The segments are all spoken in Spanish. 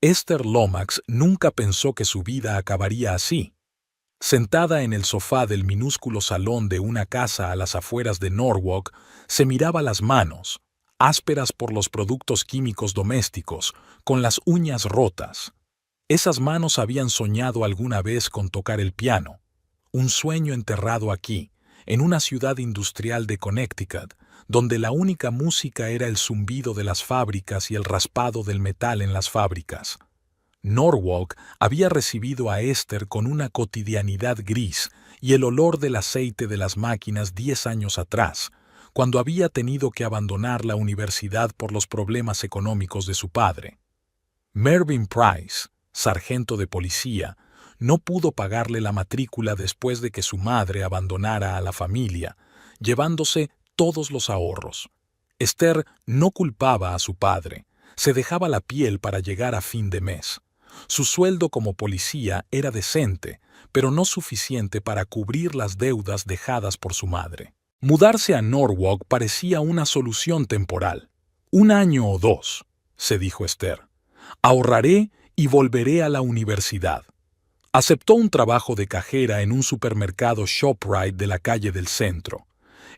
Esther Lomax nunca pensó que su vida acabaría así. Sentada en el sofá del minúsculo salón de una casa a las afueras de Norwalk, se miraba las manos, ásperas por los productos químicos domésticos, con las uñas rotas. Esas manos habían soñado alguna vez con tocar el piano, un sueño enterrado aquí, en una ciudad industrial de Connecticut, donde la única música era el zumbido de las fábricas y el raspado del metal en las fábricas. Norwalk había recibido a Esther con una cotidianidad gris y el olor del aceite de las máquinas 10 años atrás, cuando había tenido que abandonar la universidad por los problemas económicos de su padre. Mervyn Price, sargento de policía, no pudo pagarle la matrícula después de que su madre abandonara a la familia, llevándose todos los ahorros. Esther no culpaba a su padre, se dejaba la piel para llegar a fin de mes. Su sueldo como policía era decente, pero no suficiente para cubrir las deudas dejadas por su madre. Mudarse a Norwalk parecía una solución temporal. 1 año o 2, se dijo Esther. Ahorraré y volveré a la universidad. Aceptó un trabajo de cajera en un supermercado ShopRite de la calle del centro.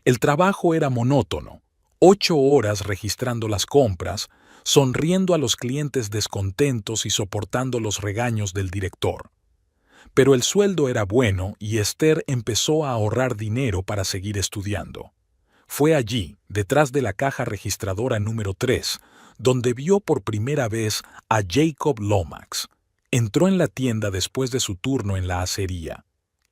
El trabajo era monótono, 8 horas registrando las compras, sonriendo a los clientes descontentos y soportando los regaños del director. Pero el sueldo era bueno y Esther empezó a ahorrar dinero para seguir estudiando. Fue allí, detrás de la caja registradora número 3, donde vio por primera vez a Jacob Lomax. Entró en la tienda después de su turno en la acería.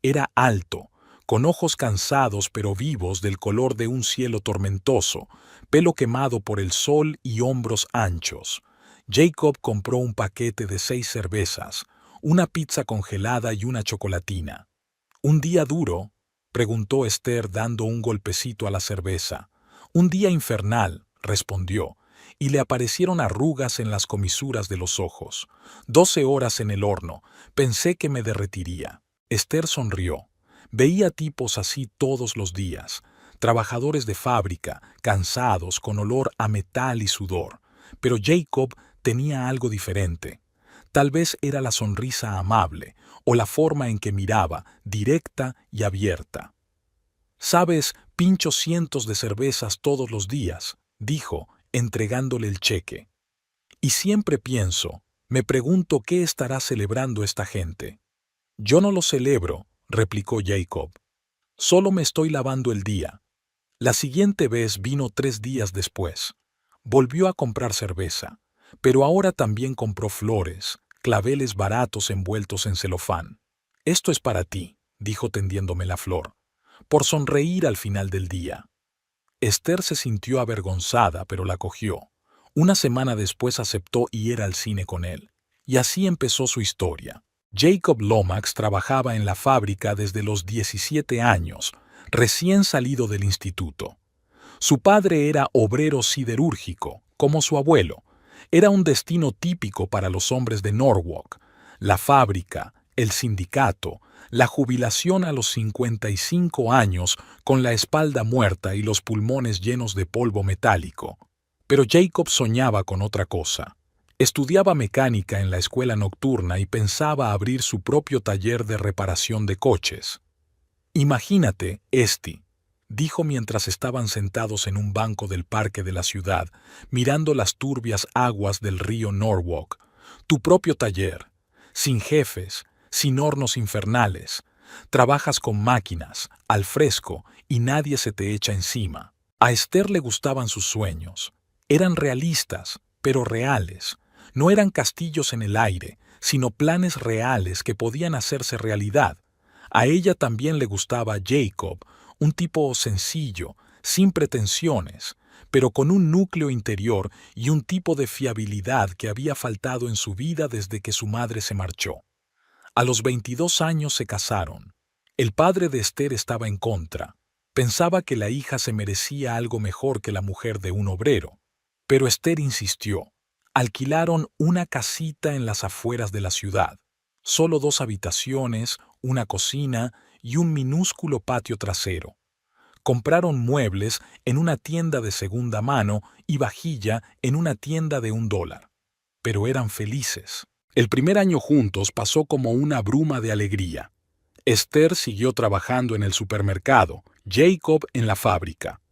Era alto, con ojos cansados pero vivos del color de un cielo tormentoso, pelo quemado por el sol y hombros anchos. Jacob compró un paquete de 6 cervezas, una pizza congelada y una chocolatina. ¿Un día duro?, preguntó Esther dando un golpecito a la cerveza. Un día infernal, respondió, y le aparecieron arrugas en las comisuras de los ojos. 12 horas en el horno, pensé que me derretiría. Esther sonrió. Veía tipos así todos los días, trabajadores de fábrica, cansados, con olor a metal y sudor. Pero Jacob tenía algo diferente. Tal vez era la sonrisa amable, o la forma en que miraba, directa y abierta. «Sabes, pincho cientos de cervezas todos los días», dijo, entregándole el cheque. «Y siempre pienso, me pregunto qué estará celebrando esta gente». «Yo no lo celebro», replicó Jacob. «Solo me estoy lavando el día». La siguiente vez vino 3 días después. Volvió a comprar cerveza, pero ahora también compró flores, claveles baratos envueltos en celofán. «Esto es para ti», dijo tendiéndome la flor, «por sonreír al final del día». Esther se sintió avergonzada, pero la cogió. Una semana después aceptó ir al cine con él. Y así empezó su historia. Jacob Lomax trabajaba en la fábrica desde los 17 años, recién salido del instituto. Su padre era obrero siderúrgico, como su abuelo. Era un destino típico para los hombres de Norwalk. La fábrica, el sindicato, la jubilación a los 55 años con la espalda muerta y los pulmones llenos de polvo metálico. Pero Jacob soñaba con otra cosa. Estudiaba mecánica en la escuela nocturna y pensaba abrir su propio taller de reparación de coches. «Imagínate, Esti», dijo mientras estaban sentados en un banco del parque de la ciudad, mirando las turbias aguas del río Norwalk, «tu propio taller, sin jefes, sin hornos infernales. Trabajas con máquinas, al fresco, y nadie se te echa encima». A Esther le gustaban sus sueños. Eran realistas, pero reales. No eran castillos en el aire, sino planes reales que podían hacerse realidad. A ella también le gustaba Jacob, un tipo sencillo, sin pretensiones, pero con un núcleo interior y un tipo de fiabilidad que había faltado en su vida desde que su madre se marchó. A los 22 años se casaron. El padre de Esther estaba en contra. Pensaba que la hija se merecía algo mejor que la mujer de un obrero. Pero Esther insistió. Alquilaron una casita en las afueras de la ciudad. Solo 2 habitaciones, una cocina y un minúsculo patio trasero. Compraron muebles en una tienda de segunda mano y vajilla en una tienda de $1. pero eran felices. El primer año juntos pasó como una bruma de alegría. Esther siguió trabajando en el supermercado, Jacob en la fábrica.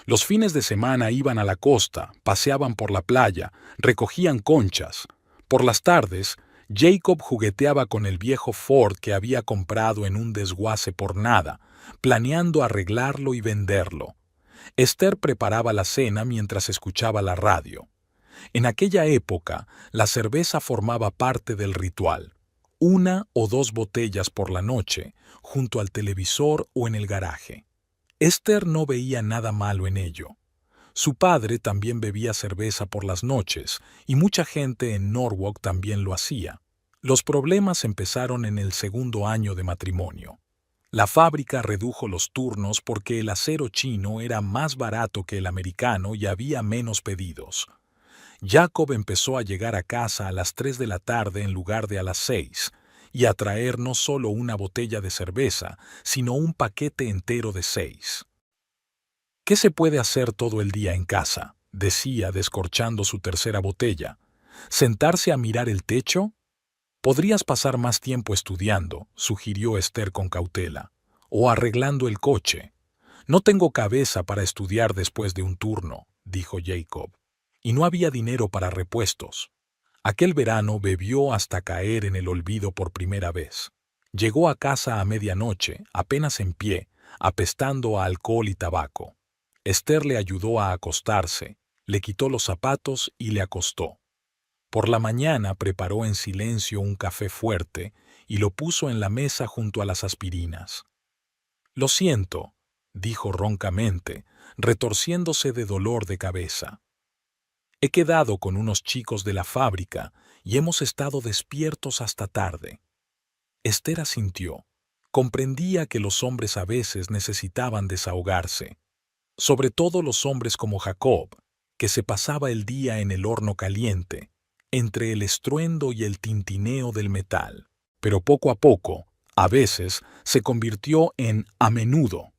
Los fines de semana iban a la costa, paseaban por la playa, recogían conchas. Por las tardes, Jacob jugueteaba con el viejo Ford que había comprado en un desguace por nada, planeando arreglarlo y venderlo. Esther preparaba la cena mientras escuchaba la radio. En aquella época, la cerveza formaba parte del ritual. 1 o 2 botellas por la noche, junto al televisor o en el garaje. Esther no veía nada malo en ello. Su padre también bebía cerveza por las noches, y mucha gente en Norwalk también lo hacía. Los problemas empezaron en el segundo año de matrimonio. La fábrica redujo los turnos porque el acero chino era más barato que el americano y había menos pedidos. Jacob empezó a llegar a casa a las 3 de la tarde en lugar de a las 6, y a traer no solo una botella de cerveza, sino un paquete entero de 6. ¿Qué se puede hacer todo el día en casa?, decía, descorchando su tercera botella. ¿Sentarse a mirar el techo? Podrías pasar más tiempo estudiando, sugirió Esther con cautela, o arreglando el coche. No tengo cabeza para estudiar después de un turno, dijo Jacob. Y no había dinero para repuestos. Aquel verano bebió hasta caer en el olvido por primera vez. Llegó a casa a medianoche, apenas en pie, apestando a alcohol y tabaco. Esther le ayudó a acostarse, le quitó los zapatos y le acostó. Por la mañana preparó en silencio un café fuerte y lo puso en la mesa junto a las aspirinas. «Lo siento», dijo roncamente, retorciéndose de dolor de cabeza. «He quedado con unos chicos de la fábrica y hemos estado despiertos hasta tarde». Esther asintió. Comprendía que los hombres a veces necesitaban desahogarse. Sobre todo los hombres como Jacob, que se pasaba el día en el horno caliente, entre el estruendo y el tintineo del metal. Pero poco a poco, a veces, se convirtió en a menudo.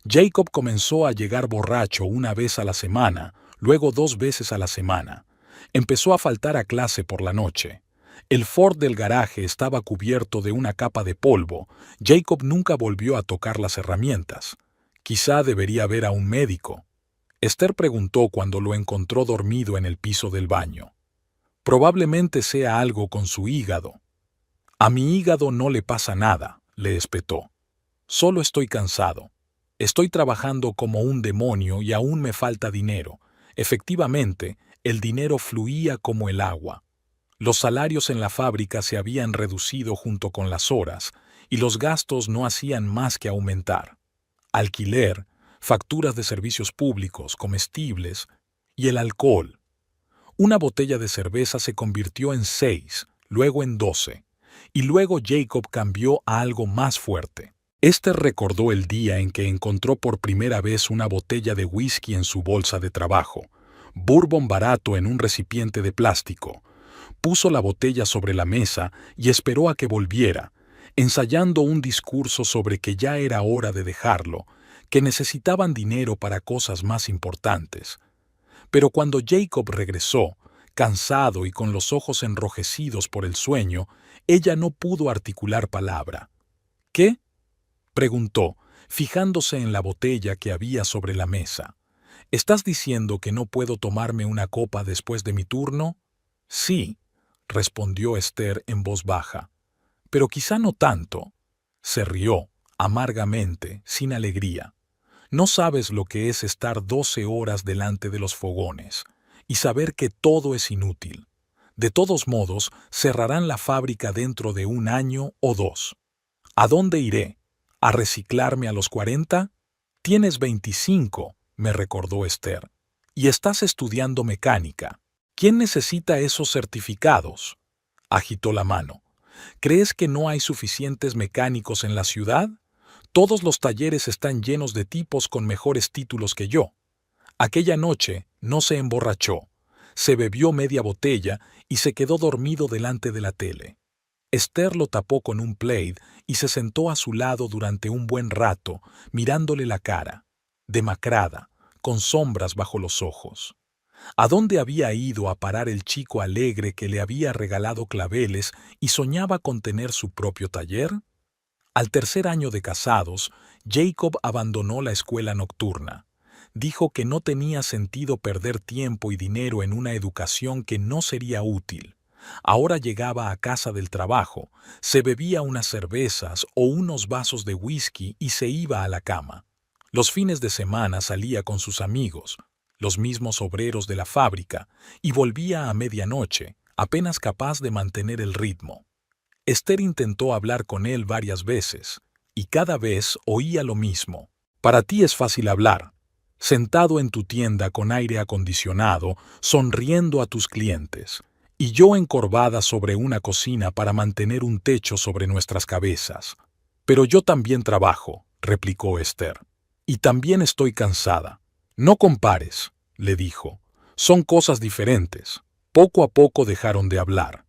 Jacob comenzó a llegar borracho 1 vez a la semana, luego 2 veces a la semana. Empezó a faltar a clase por la noche. El Ford del garaje estaba cubierto de una capa de polvo. Jacob nunca volvió a tocar las herramientas. Quizá debería ver a un médico. Esther preguntó cuando lo encontró dormido en el piso del baño. Probablemente sea algo con su hígado. A mi hígado no le pasa nada, le espetó. Solo estoy cansado. Estoy trabajando como un demonio y aún me falta dinero. Efectivamente, el dinero fluía como el agua. Los salarios en la fábrica se habían reducido junto con las horas, y los gastos no hacían más que aumentar. Alquiler, facturas de servicios públicos, comestibles y el alcohol. Una botella de cerveza se convirtió en 6, luego en 12, y luego Jacob cambió a algo más fuerte. Esther recordó el día en que encontró por primera vez una botella de whisky en su bolsa de trabajo, bourbon barato en un recipiente de plástico. Puso la botella sobre la mesa y esperó a que volviera, ensayando un discurso sobre que ya era hora de dejarlo, que necesitaban dinero para cosas más importantes. Pero cuando Jacob regresó, cansado y con los ojos enrojecidos por el sueño, ella no pudo articular palabra. «¿Qué?», preguntó, fijándose en la botella que había sobre la mesa. «¿Estás diciendo que no puedo tomarme una copa después de mi turno?» «Sí», respondió Esther en voz baja. «Pero quizá no tanto». Se rió, amargamente, sin alegría. «No sabes lo que es estar 12 horas delante de los fogones y saber que todo es inútil. De todos modos, cerrarán la fábrica dentro de 1 año o 2. ¿A dónde iré? ¿A reciclarme a los 40? Tienes 25, me recordó Esther, y estás estudiando mecánica. ¿Quién necesita esos certificados?». Agitó la mano. «¿Crees que no hay suficientes mecánicos en la ciudad? Todos los talleres están llenos de tipos con mejores títulos que yo». Aquella noche no se emborrachó. Se bebió media botella y se quedó dormido delante de la tele. Esther lo tapó con un plaid y se sentó a su lado durante un buen rato, mirándole la cara, demacrada, con sombras bajo los ojos. ¿A dónde había ido a parar el chico alegre que le había regalado claveles y soñaba con tener su propio taller? Al tercer año de casados, Jacob abandonó la escuela nocturna. Dijo que no tenía sentido perder tiempo y dinero en una educación que no sería útil. Ahora llegaba a casa del trabajo, se bebía unas cervezas o unos vasos de whisky y se iba a la cama. Los fines de semana salía con sus amigos, los mismos obreros de la fábrica, y volvía a medianoche, apenas capaz de mantener el ritmo. Esther intentó hablar con él varias veces, y cada vez oía lo mismo. Para ti es fácil hablar, sentado en tu tienda con aire acondicionado, sonriendo a tus clientes, y yo encorvada sobre una cocina para mantener un techo sobre nuestras cabezas. Pero yo también trabajo, replicó Esther. Y también estoy cansada. No compares, le dijo. Son cosas diferentes. Poco a poco dejaron de hablar.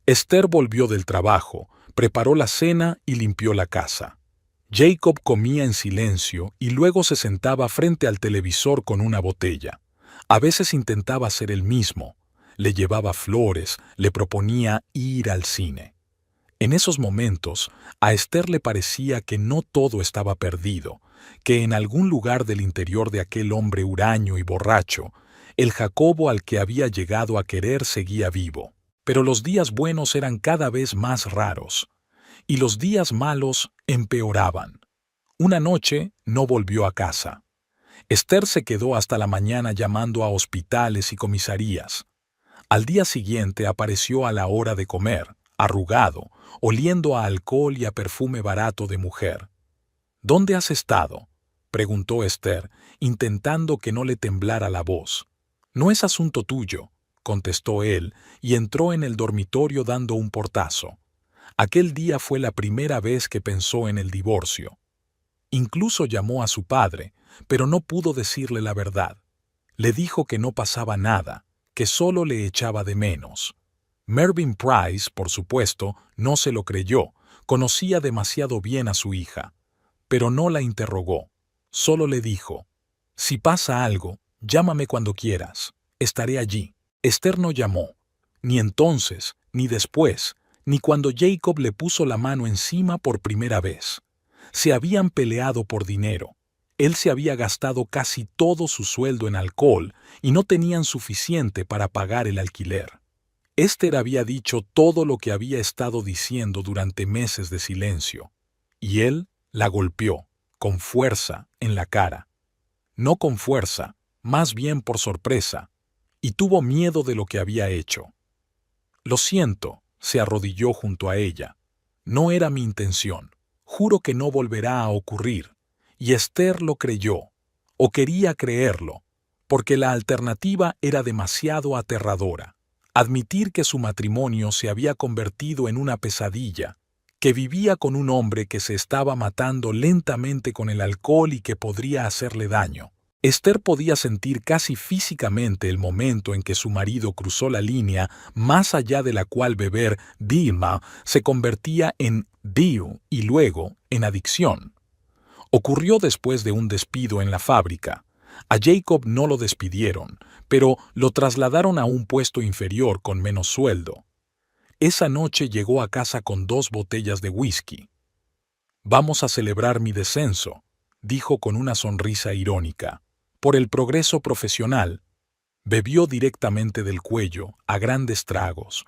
Esther volvió del trabajo, preparó la cena y limpió la casa. Jacob comía en silencio y luego se sentaba frente al televisor con una botella. A veces intentaba ser el mismo. Le llevaba flores, le proponía ir al cine. En esos momentos, a Esther le parecía que no todo estaba perdido, que en algún lugar del interior de aquel hombre huraño y borracho, el Jacobo al que había llegado a querer seguía vivo. Pero los días buenos eran cada vez más raros, y los días malos empeoraban. Una noche no volvió a casa. Esther se quedó hasta la mañana llamando a hospitales y comisarías. Al día siguiente apareció a la hora de comer, arrugado, oliendo a alcohol y a perfume barato de mujer. ¿Dónde has estado?, preguntó Esther, intentando que no le temblara la voz. No es asunto tuyo, contestó él, y entró en el dormitorio dando un portazo. Aquel día fue la primera vez que pensó en el divorcio. Incluso llamó a su padre, pero no pudo decirle la verdad. Le dijo que no pasaba nada, que solo le echaba de menos. Mervyn Price, por supuesto, no se lo creyó, conocía demasiado bien a su hija. Pero no la interrogó, solo le dijo: «Si pasa algo, llámame cuando quieras, estaré allí». Esther no llamó, ni entonces, ni después, ni cuando Jacob le puso la mano encima por primera vez. Se habían peleado por dinero. Él se había gastado casi todo su sueldo en alcohol y no tenían suficiente para pagar el alquiler. Esther había dicho todo lo que había estado diciendo durante meses de silencio, y él la golpeó, con fuerza, en la cara. No con fuerza, más bien por sorpresa, y tuvo miedo de lo que había hecho. «Lo siento», se arrodilló junto a ella. «No era mi intención. Juro que no volverá a ocurrir». Y Esther lo creyó, o quería creerlo, porque la alternativa era demasiado aterradora. Admitir que su matrimonio se había convertido en una pesadilla, que vivía con un hombre que se estaba matando lentamente con el alcohol y que podría hacerle daño. Esther podía sentir casi físicamente el momento en que su marido cruzó la línea más allá de la cual beber Dilma se convertía en Diu y luego en adicción. Ocurrió después de un despido en la fábrica. A Jacob no lo despidieron, pero lo trasladaron a un puesto inferior con menos sueldo. Esa noche llegó a casa con 2 botellas de whisky. «Vamos a celebrar mi descenso», dijo con una sonrisa irónica, «por el progreso profesional». Bebió directamente del cuello, a grandes tragos.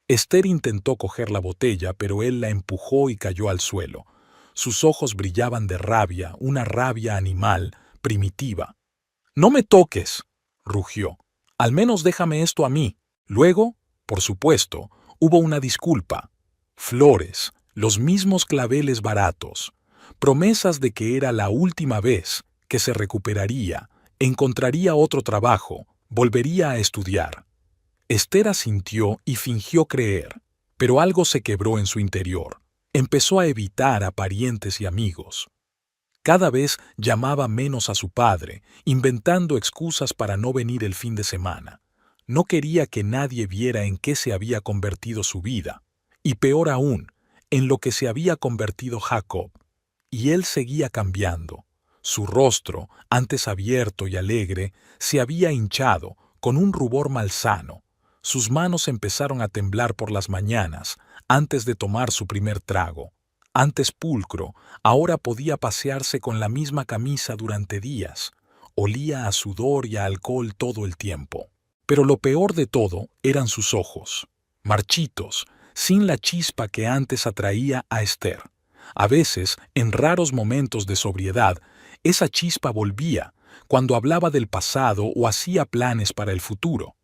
Esther intentó coger la botella, pero él la empujó y cayó al suelo. Sus ojos brillaban de rabia, una rabia animal, primitiva. «No me toques», rugió. «Al menos déjame esto a mí». Luego, por supuesto, hubo una disculpa. Flores, los mismos claveles baratos, promesas de que era la última vez, que se recuperaría, encontraría otro trabajo, volvería a estudiar. Esther asintió y fingió creer, pero algo se quebró en su interior. Empezó a evitar a parientes y amigos. Cada vez llamaba menos a su padre, inventando excusas para no venir el fin de semana. No quería que nadie viera en qué se había convertido su vida, y peor aún, en lo que se había convertido Jacob. Y él seguía cambiando. Su rostro, antes abierto y alegre, se había hinchado, con un rubor malsano. Sus manos empezaron a temblar por las mañanas, antes de tomar su primer trago. Antes pulcro, ahora podía pasearse con la misma camisa durante días. Olía a sudor y a alcohol todo el tiempo. Pero lo peor de todo eran sus ojos, marchitos, sin la chispa que antes atraía a Esther. A veces, en raros momentos de sobriedad, esa chispa volvía, cuando hablaba del pasado o hacía planes para el futuro.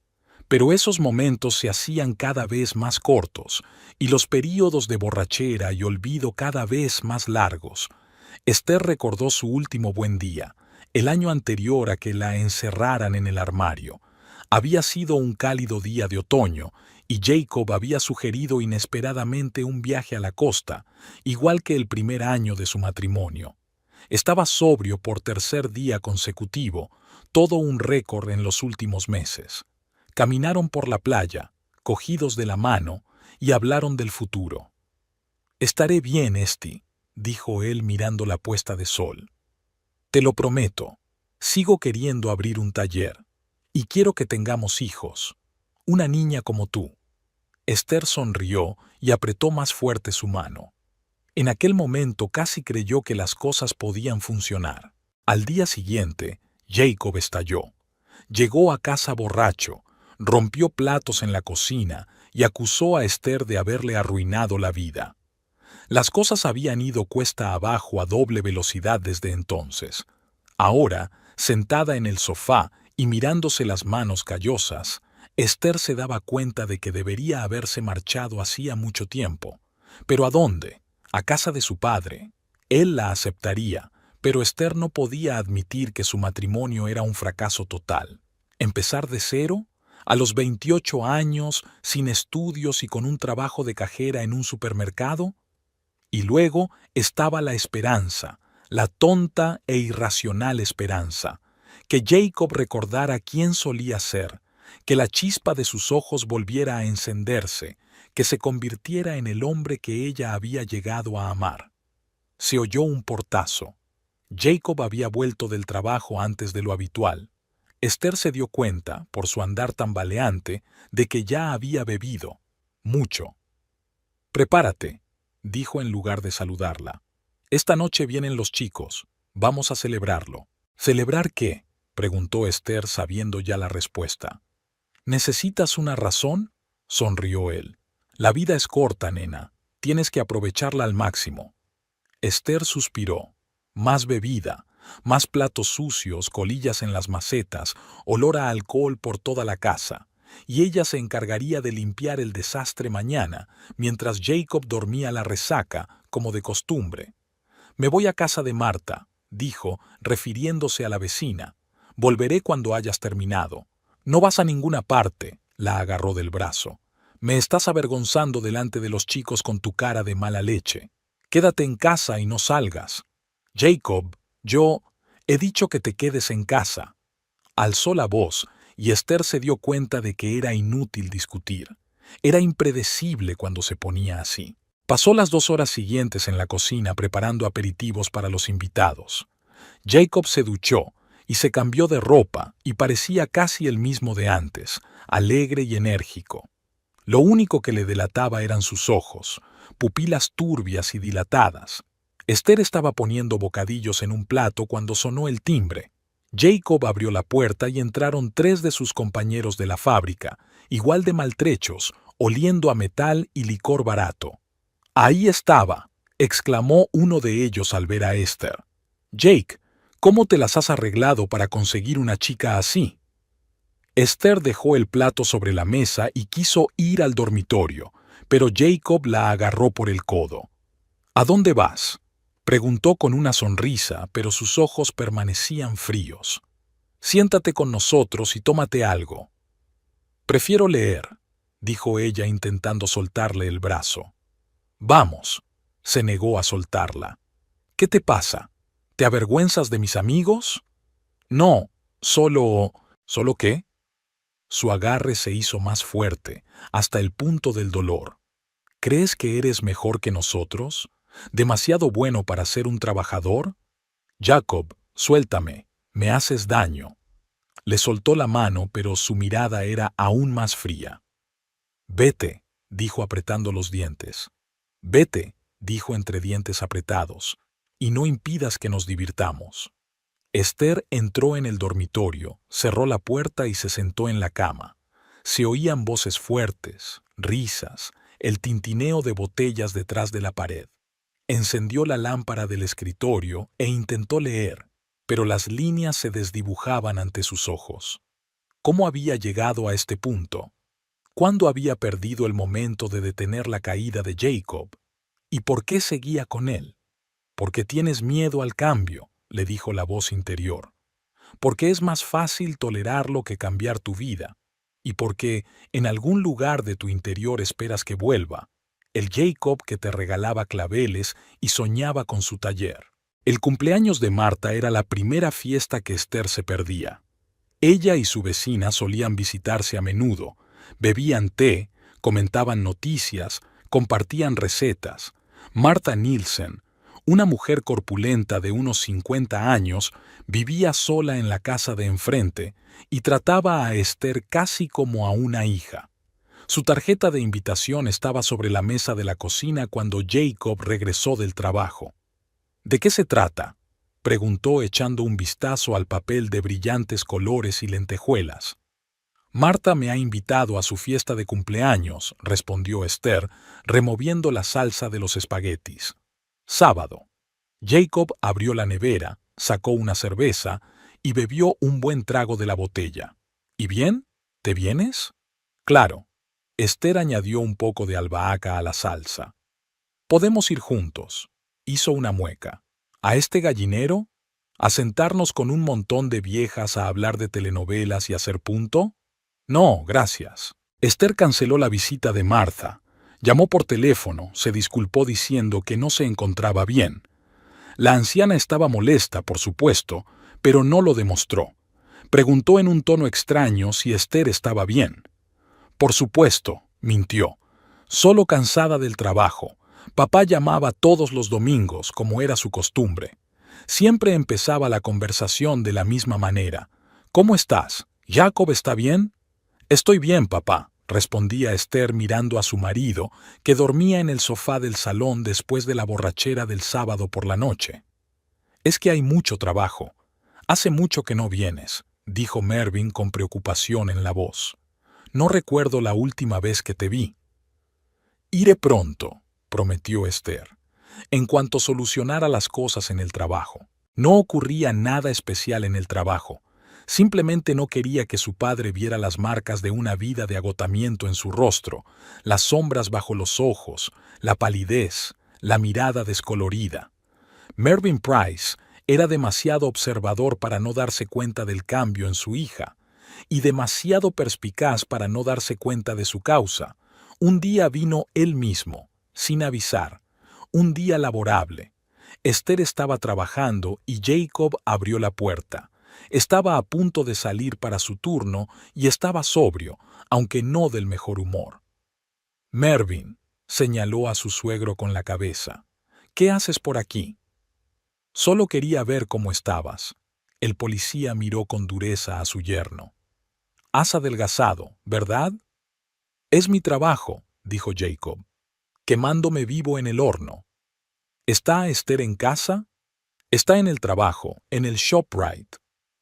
Pero esos momentos se hacían cada vez más cortos, y los períodos de borrachera y olvido cada vez más largos. Esther recordó su último buen día, el año anterior a que la encerraran en el armario. Había sido un cálido día de otoño, y Jacob había sugerido inesperadamente un viaje a la costa, igual que el primer año de su matrimonio. Estaba sobrio por tercer día consecutivo, todo un récord en los últimos meses. Caminaron por la playa, cogidos de la mano, y hablaron del futuro. «Estaré bien, Esti», dijo él mirando la puesta de sol. «Te lo prometo. Sigo queriendo abrir un taller. Y quiero que tengamos hijos. Una niña como tú». Esther sonrió y apretó más fuerte su mano. En aquel momento casi creyó que las cosas podían funcionar. Al día siguiente, Jacob estalló. Llegó a casa borracho, rompió platos en la cocina y acusó a Esther de haberle arruinado la vida. Las cosas habían ido cuesta abajo a doble velocidad desde entonces. Ahora, sentada en el sofá y mirándose las manos callosas, Esther se daba cuenta de que debería haberse marchado hacía mucho tiempo. ¿Pero a dónde? A casa de su padre. Él la aceptaría, pero Esther no podía admitir que su matrimonio era un fracaso total. ¿Empezar de cero? A los 28 años, sin estudios y con un trabajo de cajera en un supermercado. Y luego estaba la esperanza, la tonta e irracional esperanza, que Jacob recordara quién solía ser, que la chispa de sus ojos volviera a encenderse, que se convirtiera en el hombre que ella había llegado a amar. Se oyó un portazo. Jacob había vuelto del trabajo antes de lo habitual. Esther se dio cuenta, por su andar tambaleante, de que ya había bebido. Mucho. «Prepárate», dijo en lugar de saludarla. «Esta noche vienen los chicos. Vamos a celebrarlo». «¿Celebrar qué?», preguntó Esther sabiendo ya la respuesta. «¿Necesitas una razón?», sonrió él. «La vida es corta, nena. Tienes que aprovecharla al máximo». Esther suspiró. Más bebida, más platos sucios, colillas en las macetas, olor a alcohol por toda la casa. Y ella se encargaría de limpiar el desastre mañana, mientras Jacob dormía la resaca, como de costumbre. «Me voy a casa de Marta», dijo, refiriéndose a la vecina. «Volveré cuando hayas terminado». «No vas a ninguna parte», la agarró del brazo. «Me estás avergonzando delante de los chicos con tu cara de mala leche. Quédate en casa y no salgas». «Jacob, yo he dicho que te quedes en casa». Alzó la voz y Esther se dio cuenta de que era inútil discutir. Era impredecible cuando se ponía así. Pasó las 2 horas siguientes en la cocina preparando aperitivos para los invitados. Jacob se duchó y se cambió de ropa y parecía casi el mismo de antes, alegre y enérgico. Lo único que le delataba eran sus ojos, pupilas turbias y dilatadas. Esther estaba poniendo bocadillos en un plato cuando sonó el timbre. Jacob abrió la puerta y entraron 3 de sus compañeros de la fábrica, igual de maltrechos, oliendo a metal y licor barato. «Ahí estaba», exclamó uno de ellos al ver a Esther. «Jake, ¿cómo te las has arreglado para conseguir una chica así?» Esther dejó el plato sobre la mesa y quiso ir al dormitorio, pero Jacob la agarró por el codo. «¿A dónde vas?», preguntó con una sonrisa, pero sus ojos permanecían fríos. «Siéntate con nosotros y tómate algo». «Prefiero leer», dijo ella intentando soltarle el brazo. «Vamos», se negó a soltarla. «¿Qué te pasa? ¿Te avergüenzas de mis amigos?» «No, solo... ¿Solo qué?» Su agarre se hizo más fuerte, hasta el punto del dolor. «¿Crees que eres mejor que nosotros? ¿Demasiado bueno para ser un trabajador? Jacob, suéltame, me haces daño». Le soltó la mano, pero su mirada era aún más fría. «Vete», dijo apretando los dientes. «Vete», dijo entre dientes apretados, «y no impidas que nos divirtamos». Esther entró en el dormitorio, cerró la puerta y se sentó en la cama. Se oían voces fuertes, risas, el tintineo de botellas detrás de la pared. Encendió la lámpara del escritorio e intentó leer, pero las líneas se desdibujaban ante sus ojos. ¿Cómo había llegado a este punto? ¿Cuándo había perdido el momento de detener la caída de Jacob? ¿Y por qué seguía con él? «Porque tienes miedo al cambio», le dijo la voz interior. «Porque es más fácil tolerarlo que cambiar tu vida. Y porque en algún lugar de tu interior esperas que vuelva, el Jacob que te regalaba claveles y soñaba con su taller». El cumpleaños de Marta era la primera fiesta que Esther se perdía. Ella y su vecina solían visitarse a menudo, bebían té, comentaban noticias, compartían recetas. Marta Nielsen, una mujer corpulenta de unos 50 años, vivía sola en la casa de enfrente y trataba a Esther casi como a una hija. Su tarjeta de invitación estaba sobre la mesa de la cocina cuando Jacob regresó del trabajo. «¿De qué se trata?», preguntó echando un vistazo al papel de brillantes colores y lentejuelas. «Marta me ha invitado a su fiesta de cumpleaños», respondió Esther, removiendo la salsa de los espaguetis. «Sábado». Jacob abrió la nevera, sacó una cerveza y bebió un buen trago de la botella. «¿Y bien? ¿Te vienes?» «Claro». Esther añadió un poco de albahaca a la salsa. «Podemos ir juntos». Hizo una mueca. «¿A este gallinero? ¿A sentarnos con un montón de viejas a hablar de telenovelas y hacer punto? No, gracias». Esther canceló la visita de Martha. Llamó por teléfono, se disculpó diciendo que no se encontraba bien. La anciana estaba molesta, por supuesto, pero no lo demostró. Preguntó en un tono extraño si Esther estaba bien. «Por supuesto», mintió. «Solo cansada del trabajo. Papá llamaba todos los domingos, como era su costumbre. Siempre empezaba la conversación de la misma manera. «¿Cómo estás? ¿Jacob está bien?» «Estoy bien, papá», respondía Esther mirando a su marido, que dormía en el sofá del salón después de la borrachera del sábado por la noche. «Es que hay mucho trabajo. Hace mucho que no vienes», dijo Mervyn con preocupación en la voz. «No recuerdo la última vez que te vi». «Iré pronto», prometió Esther, en cuanto solucionara las cosas en el trabajo. No ocurría nada especial en el trabajo. Simplemente no quería que su padre viera las marcas de una vida de agotamiento en su rostro, las sombras bajo los ojos, la palidez, la mirada descolorida. Mervyn Price era demasiado observador para no darse cuenta del cambio en su hija, y demasiado perspicaz para no darse cuenta de su causa. Un día vino él mismo, sin avisar, un día laborable. Esther estaba trabajando y Jacob abrió la puerta. Estaba a punto de salir para su turno y estaba sobrio, aunque no del mejor humor. «Mervyn», señaló a su suegro con la cabeza, «¿qué haces por aquí?» «Solo quería ver cómo estabas». El policía miró con dureza a su yerno. «Has adelgazado, ¿verdad?» «Es mi trabajo», dijo Jacob, «quemándome vivo en el horno». «¿Está Esther en casa?» «Está en el trabajo, en el ShopRite».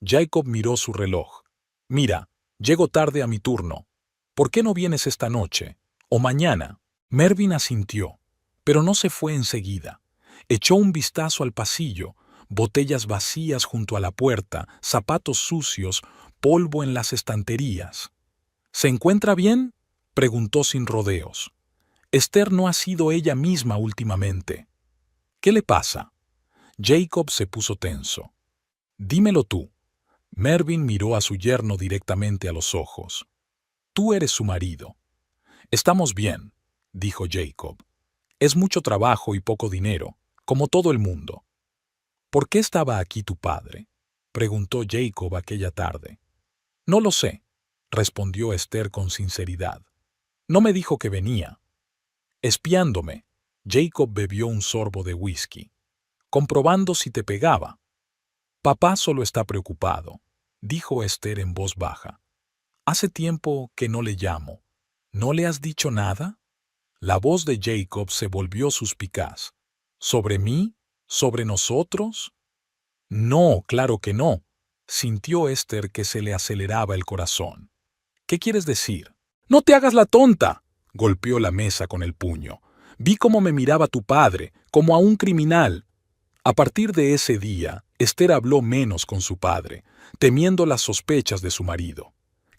Jacob miró su reloj. «Mira, llego tarde a mi turno. ¿Por qué no vienes esta noche? ¿O mañana?» Mervyn asintió, pero no se fue enseguida. Echó un vistazo al pasillo, botellas vacías junto a la puerta, zapatos sucios, polvo en las estanterías. «¿Se encuentra bien?», preguntó sin rodeos. «Esther no ha sido ella misma últimamente». «¿Qué le pasa?» Jacob se puso tenso. «Dímelo tú». Mervyn miró a su yerno directamente a los ojos. «Tú eres su marido». «Estamos bien», dijo Jacob. «Es mucho trabajo y poco dinero, como todo el mundo». «¿Por qué estaba aquí tu padre?», preguntó Jacob aquella tarde. «No lo sé», respondió Esther con sinceridad. «No me dijo que venía». «Espiándome». Jacob bebió un sorbo de whisky. «Comprobando si te pegaba». «Papá solo está preocupado», dijo Esther en voz baja. Hace tiempo que no le llamo. ¿No le has dicho nada? La voz de Jacob se volvió suspicaz. ¿Sobre mí? ¿Sobre nosotros? No, claro que no. Sintió Esther que se le aceleraba el corazón. ¿Qué quieres decir? ¡No te hagas la tonta!, golpeó la mesa con el puño. Vi cómo me miraba tu padre, como a un criminal. A partir de ese día, Esther habló menos con su padre, temiendo las sospechas de su marido.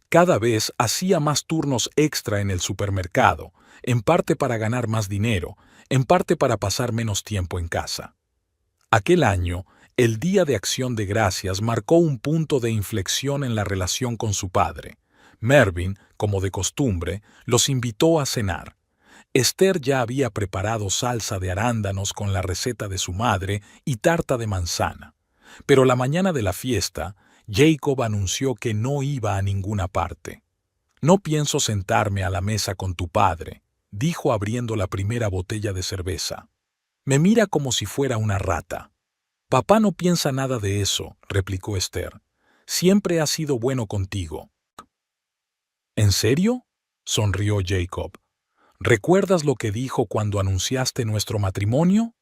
Cada vez hacía más turnos extra en el supermercado, en parte para ganar más dinero, en parte para pasar menos tiempo en casa. Aquel año, el Día de Acción de Gracias marcó un punto de inflexión en la relación con su padre. Mervyn, como de costumbre, los invitó a cenar. Esther ya había preparado salsa de arándanos con la receta de su madre y tarta de manzana. Pero la mañana de la fiesta, Jacob anunció que no iba a ninguna parte. «No pienso sentarme a la mesa con tu padre», dijo abriendo la primera botella de cerveza. «Me mira como si fuera una rata». «Papá no piensa nada de eso», replicó Esther. «Siempre ha sido bueno contigo». «¿En serio?», sonrió Jacob. «¿Recuerdas lo que dijo cuando anunciaste nuestro matrimonio?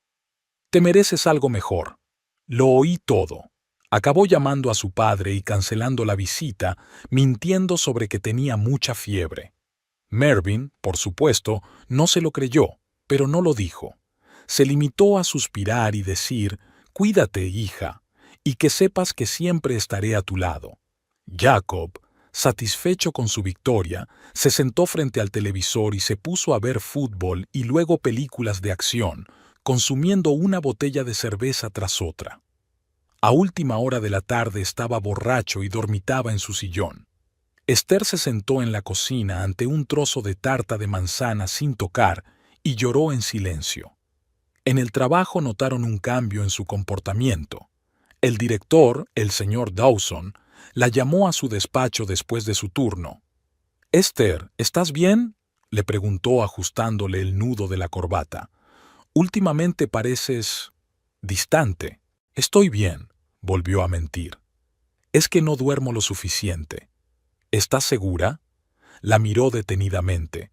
Te mereces algo mejor». Lo oí todo. Acabó llamando a su padre y cancelando la visita, mintiendo sobre que tenía mucha fiebre. Mervyn, por supuesto, no se lo creyó, pero no lo dijo. Se limitó a suspirar y decir: «Cuídate, hija, y que sepas que siempre estaré a tu lado». Jacob, satisfecho con su victoria, se sentó frente al televisor y se puso a ver fútbol y luego películas de acción, consumiendo una botella de cerveza tras otra. A última hora de la tarde estaba borracho y dormitaba en su sillón. Esther se sentó en la cocina ante un trozo de tarta de manzana sin tocar y lloró en silencio. En el trabajo notaron un cambio en su comportamiento. El director, el señor Dawson, la llamó a su despacho después de su turno. «Esther, ¿estás bien?», le preguntó ajustándole el nudo de la corbata. «Últimamente pareces distante». «Estoy bien», volvió a mentir. «Es que no duermo lo suficiente». «¿Estás segura?». La miró detenidamente.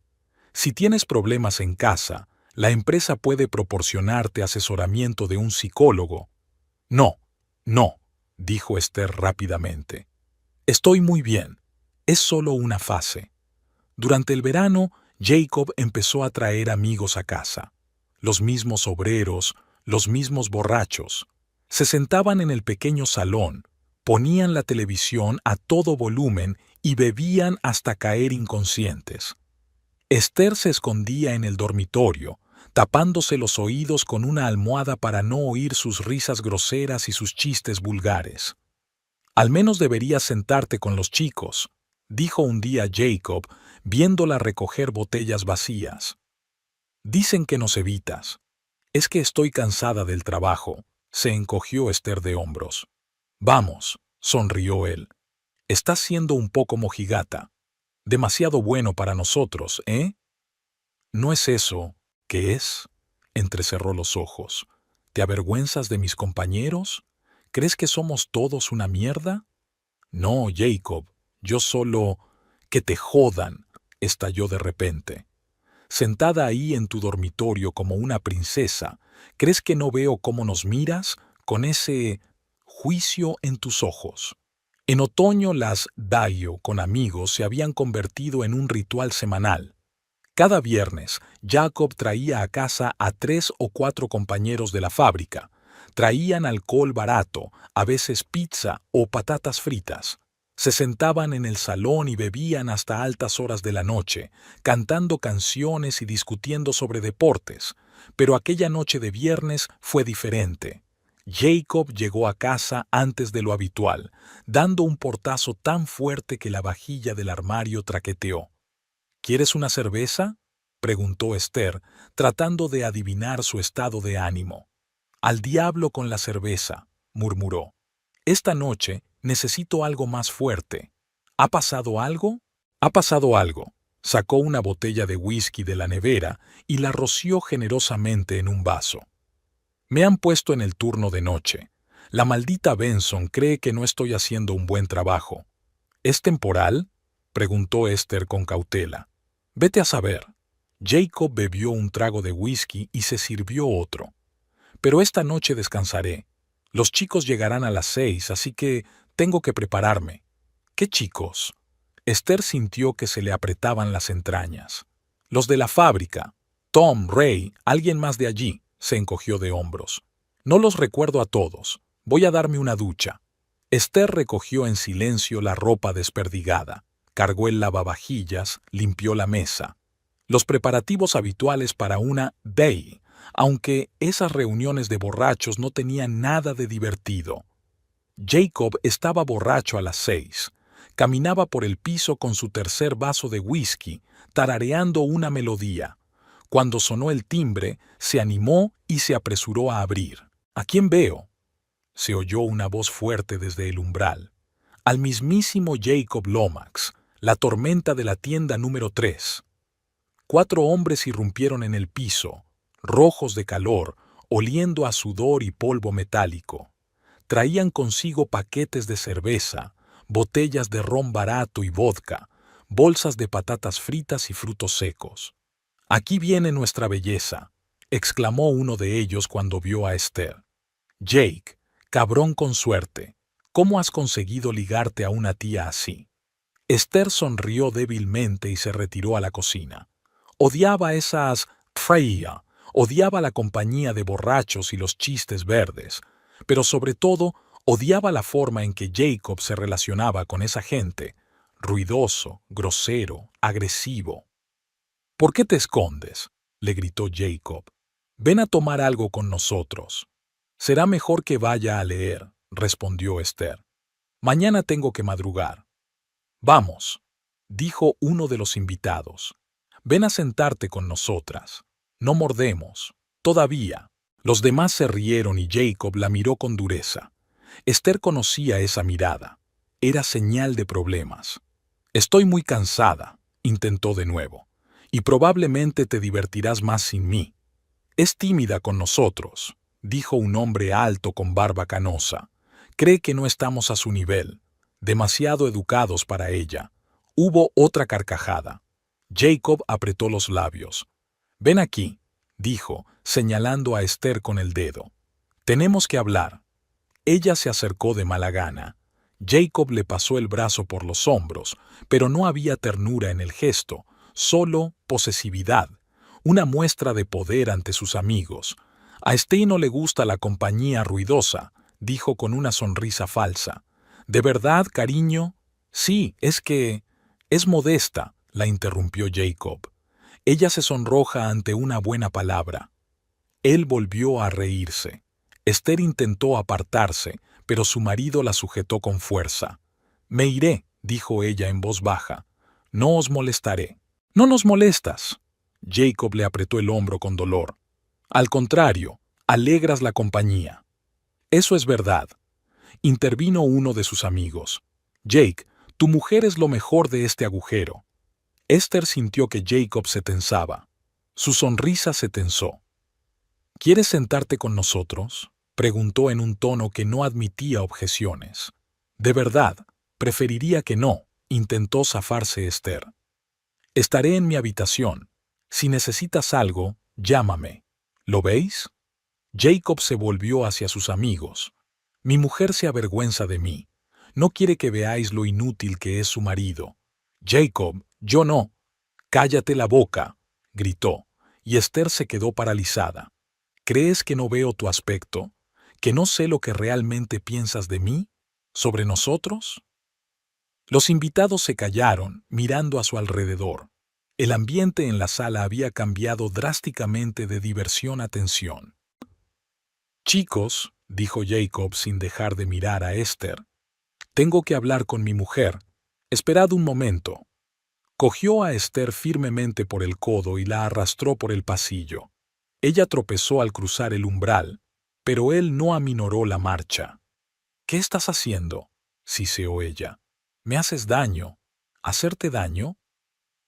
«Si tienes problemas en casa, la empresa puede proporcionarte asesoramiento de un psicólogo». «No, no», dijo Esther rápidamente. «Estoy muy bien. Es solo una fase». Durante el verano, Jacob empezó a traer amigos a casa. Los mismos obreros, los mismos borrachos. Se sentaban en el pequeño salón, ponían la televisión a todo volumen y bebían hasta caer inconscientes. Esther se escondía en el dormitorio, tapándose los oídos con una almohada para no oír sus risas groseras y sus chistes vulgares. «Al menos deberías sentarte con los chicos», dijo un día Jacob, viéndola recoger botellas vacías. «Dicen que nos evitas». «Es que estoy cansada del trabajo», se encogió Esther de hombros. «Vamos», sonrió él. «Estás siendo un poco mojigata. Demasiado bueno para nosotros, ¿eh?» «¿No es eso? ¿Qué es?», entrecerró los ojos. «¿Te avergüenzas de mis compañeros? ¿Crees que somos todos una mierda?» «No, Jacob, yo solo...». «Que te jodan», estalló de repente. «Sentada ahí en tu dormitorio como una princesa, ¿crees que no veo cómo nos miras con ese juicio en tus ojos?» En otoño las daio con amigos se habían convertido en un ritual semanal. Cada viernes, Jacob traía a casa a 3 o 4 compañeros de la fábrica. Traían alcohol barato, a veces pizza o patatas fritas. Se sentaban en el salón y bebían hasta altas horas de la noche, cantando canciones y discutiendo sobre deportes. Pero aquella noche de viernes fue diferente. Jacob llegó a casa antes de lo habitual, dando un portazo tan fuerte que la vajilla del armario traqueteó. «¿Quieres una cerveza?», preguntó Esther, tratando de adivinar su estado de ánimo. «Al diablo con la cerveza», murmuró. «Esta noche necesito algo más fuerte». «¿Ha pasado algo?». «Ha pasado algo». Sacó una botella de whisky de la nevera y la roció generosamente en un vaso. «Me han puesto en el turno de noche. La maldita Benson cree que no estoy haciendo un buen trabajo. ¿Es temporal?, preguntó Esther con cautela. Vete a saber. Jacob bebió un trago de whisky y se sirvió otro. Pero esta noche descansaré. Los chicos llegarán a las 6, así que tengo que prepararme. ¿Qué chicos? Esther sintió que se le apretaban las entrañas. Los de la fábrica. Tom, Ray, alguien más de allí, se encogió de hombros. No los recuerdo a todos. Voy a darme una ducha. Esther recogió en silencio la ropa desperdigada, cargó el lavavajillas, limpió la mesa. Los preparativos habituales para una day, aunque esas reuniones de borrachos no tenían nada de divertido. Jacob estaba borracho a las 6. Caminaba por el piso con su tercer vaso de whisky, tarareando una melodía. Cuando sonó el timbre, se animó y se apresuró a abrir. ¿A quién veo? Se oyó una voz fuerte desde el umbral. Al mismísimo Jacob Lomax, la tormenta de la tienda número 3. 4 hombres irrumpieron en el piso, rojos de calor, oliendo a sudor y polvo metálico. Traían consigo paquetes de cerveza, botellas de ron barato y vodka, bolsas de patatas fritas y frutos secos. «Aquí viene nuestra belleza», exclamó uno de ellos cuando vio a Esther. «Jake, cabrón con suerte, ¿cómo has conseguido ligarte a una tía así?» Esther sonrió débilmente y se retiró a la cocina. Odiaba esas Freya, odiaba la compañía de borrachos y los chistes verdes, pero sobre todo odiaba la forma en que Jacob se relacionaba con esa gente, ruidoso, grosero, agresivo. «¿Por qué te escondes?», le gritó Jacob. «Ven a tomar algo con nosotros». «Será mejor que vaya a leer», respondió Esther. «Mañana tengo que madrugar». «Vamos», dijo uno de los invitados. «Ven a sentarte con nosotras. No mordemos. Todavía». Los demás se rieron y Jacob la miró con dureza. Esther conocía esa mirada. Era señal de problemas. «Estoy muy cansada», intentó de nuevo, «y probablemente te divertirás más sin mí». «Es tímida con nosotros», dijo un hombre alto con barba canosa. «Cree que no estamos a su nivel. Demasiado educados para ella». Hubo otra carcajada. Jacob apretó los labios. «Ven aquí», dijo, señalando a Esther con el dedo. «Tenemos que hablar». Ella se acercó de mala gana. Jacob le pasó el brazo por los hombros, pero no había ternura en el gesto, solo posesividad, una muestra de poder ante sus amigos. «A Stey no le gusta la compañía ruidosa», dijo con una sonrisa falsa. «¿De verdad, cariño?» «Sí, es que...» «Es modesta», la interrumpió Jacob. Ella se sonroja ante una buena palabra. Él volvió a reírse. Esther intentó apartarse, pero su marido la sujetó con fuerza. «Me iré», dijo ella en voz baja. «No os molestaré». «No nos molestas». Jacob le apretó el hombro con dolor. «Al contrario, alegras la compañía». «Eso es verdad», intervino uno de sus amigos. «Jake, tu mujer es lo mejor de este agujero». Esther sintió que Jacob se tensaba. Su sonrisa se tensó. «¿Quieres sentarte con nosotros?», preguntó en un tono que no admitía objeciones. «De verdad, preferiría que no», intentó zafarse Esther. «Estaré en mi habitación. Si necesitas algo, llámame. ¿Lo veis?». Jacob se volvió hacia sus amigos. «Mi mujer se avergüenza de mí. No quiere que veáis lo inútil que es su marido». «Jacob, yo no». «Cállate la boca», gritó, y Esther se quedó paralizada. «¿Crees que no veo tu aspecto? ¿Que no sé lo que realmente piensas de mí? ¿Sobre nosotros?». Los invitados se callaron, mirando a su alrededor. El ambiente en la sala había cambiado drásticamente de diversión a tensión. «Chicos», dijo Jacob sin dejar de mirar a Esther, «tengo que hablar con mi mujer. Esperad un momento». Cogió a Esther firmemente por el codo y la arrastró por el pasillo. Ella tropezó al cruzar el umbral, pero él no aminoró la marcha. «¿Qué estás haciendo?», siseó ella. «Me haces daño». «¿Hacerte daño?».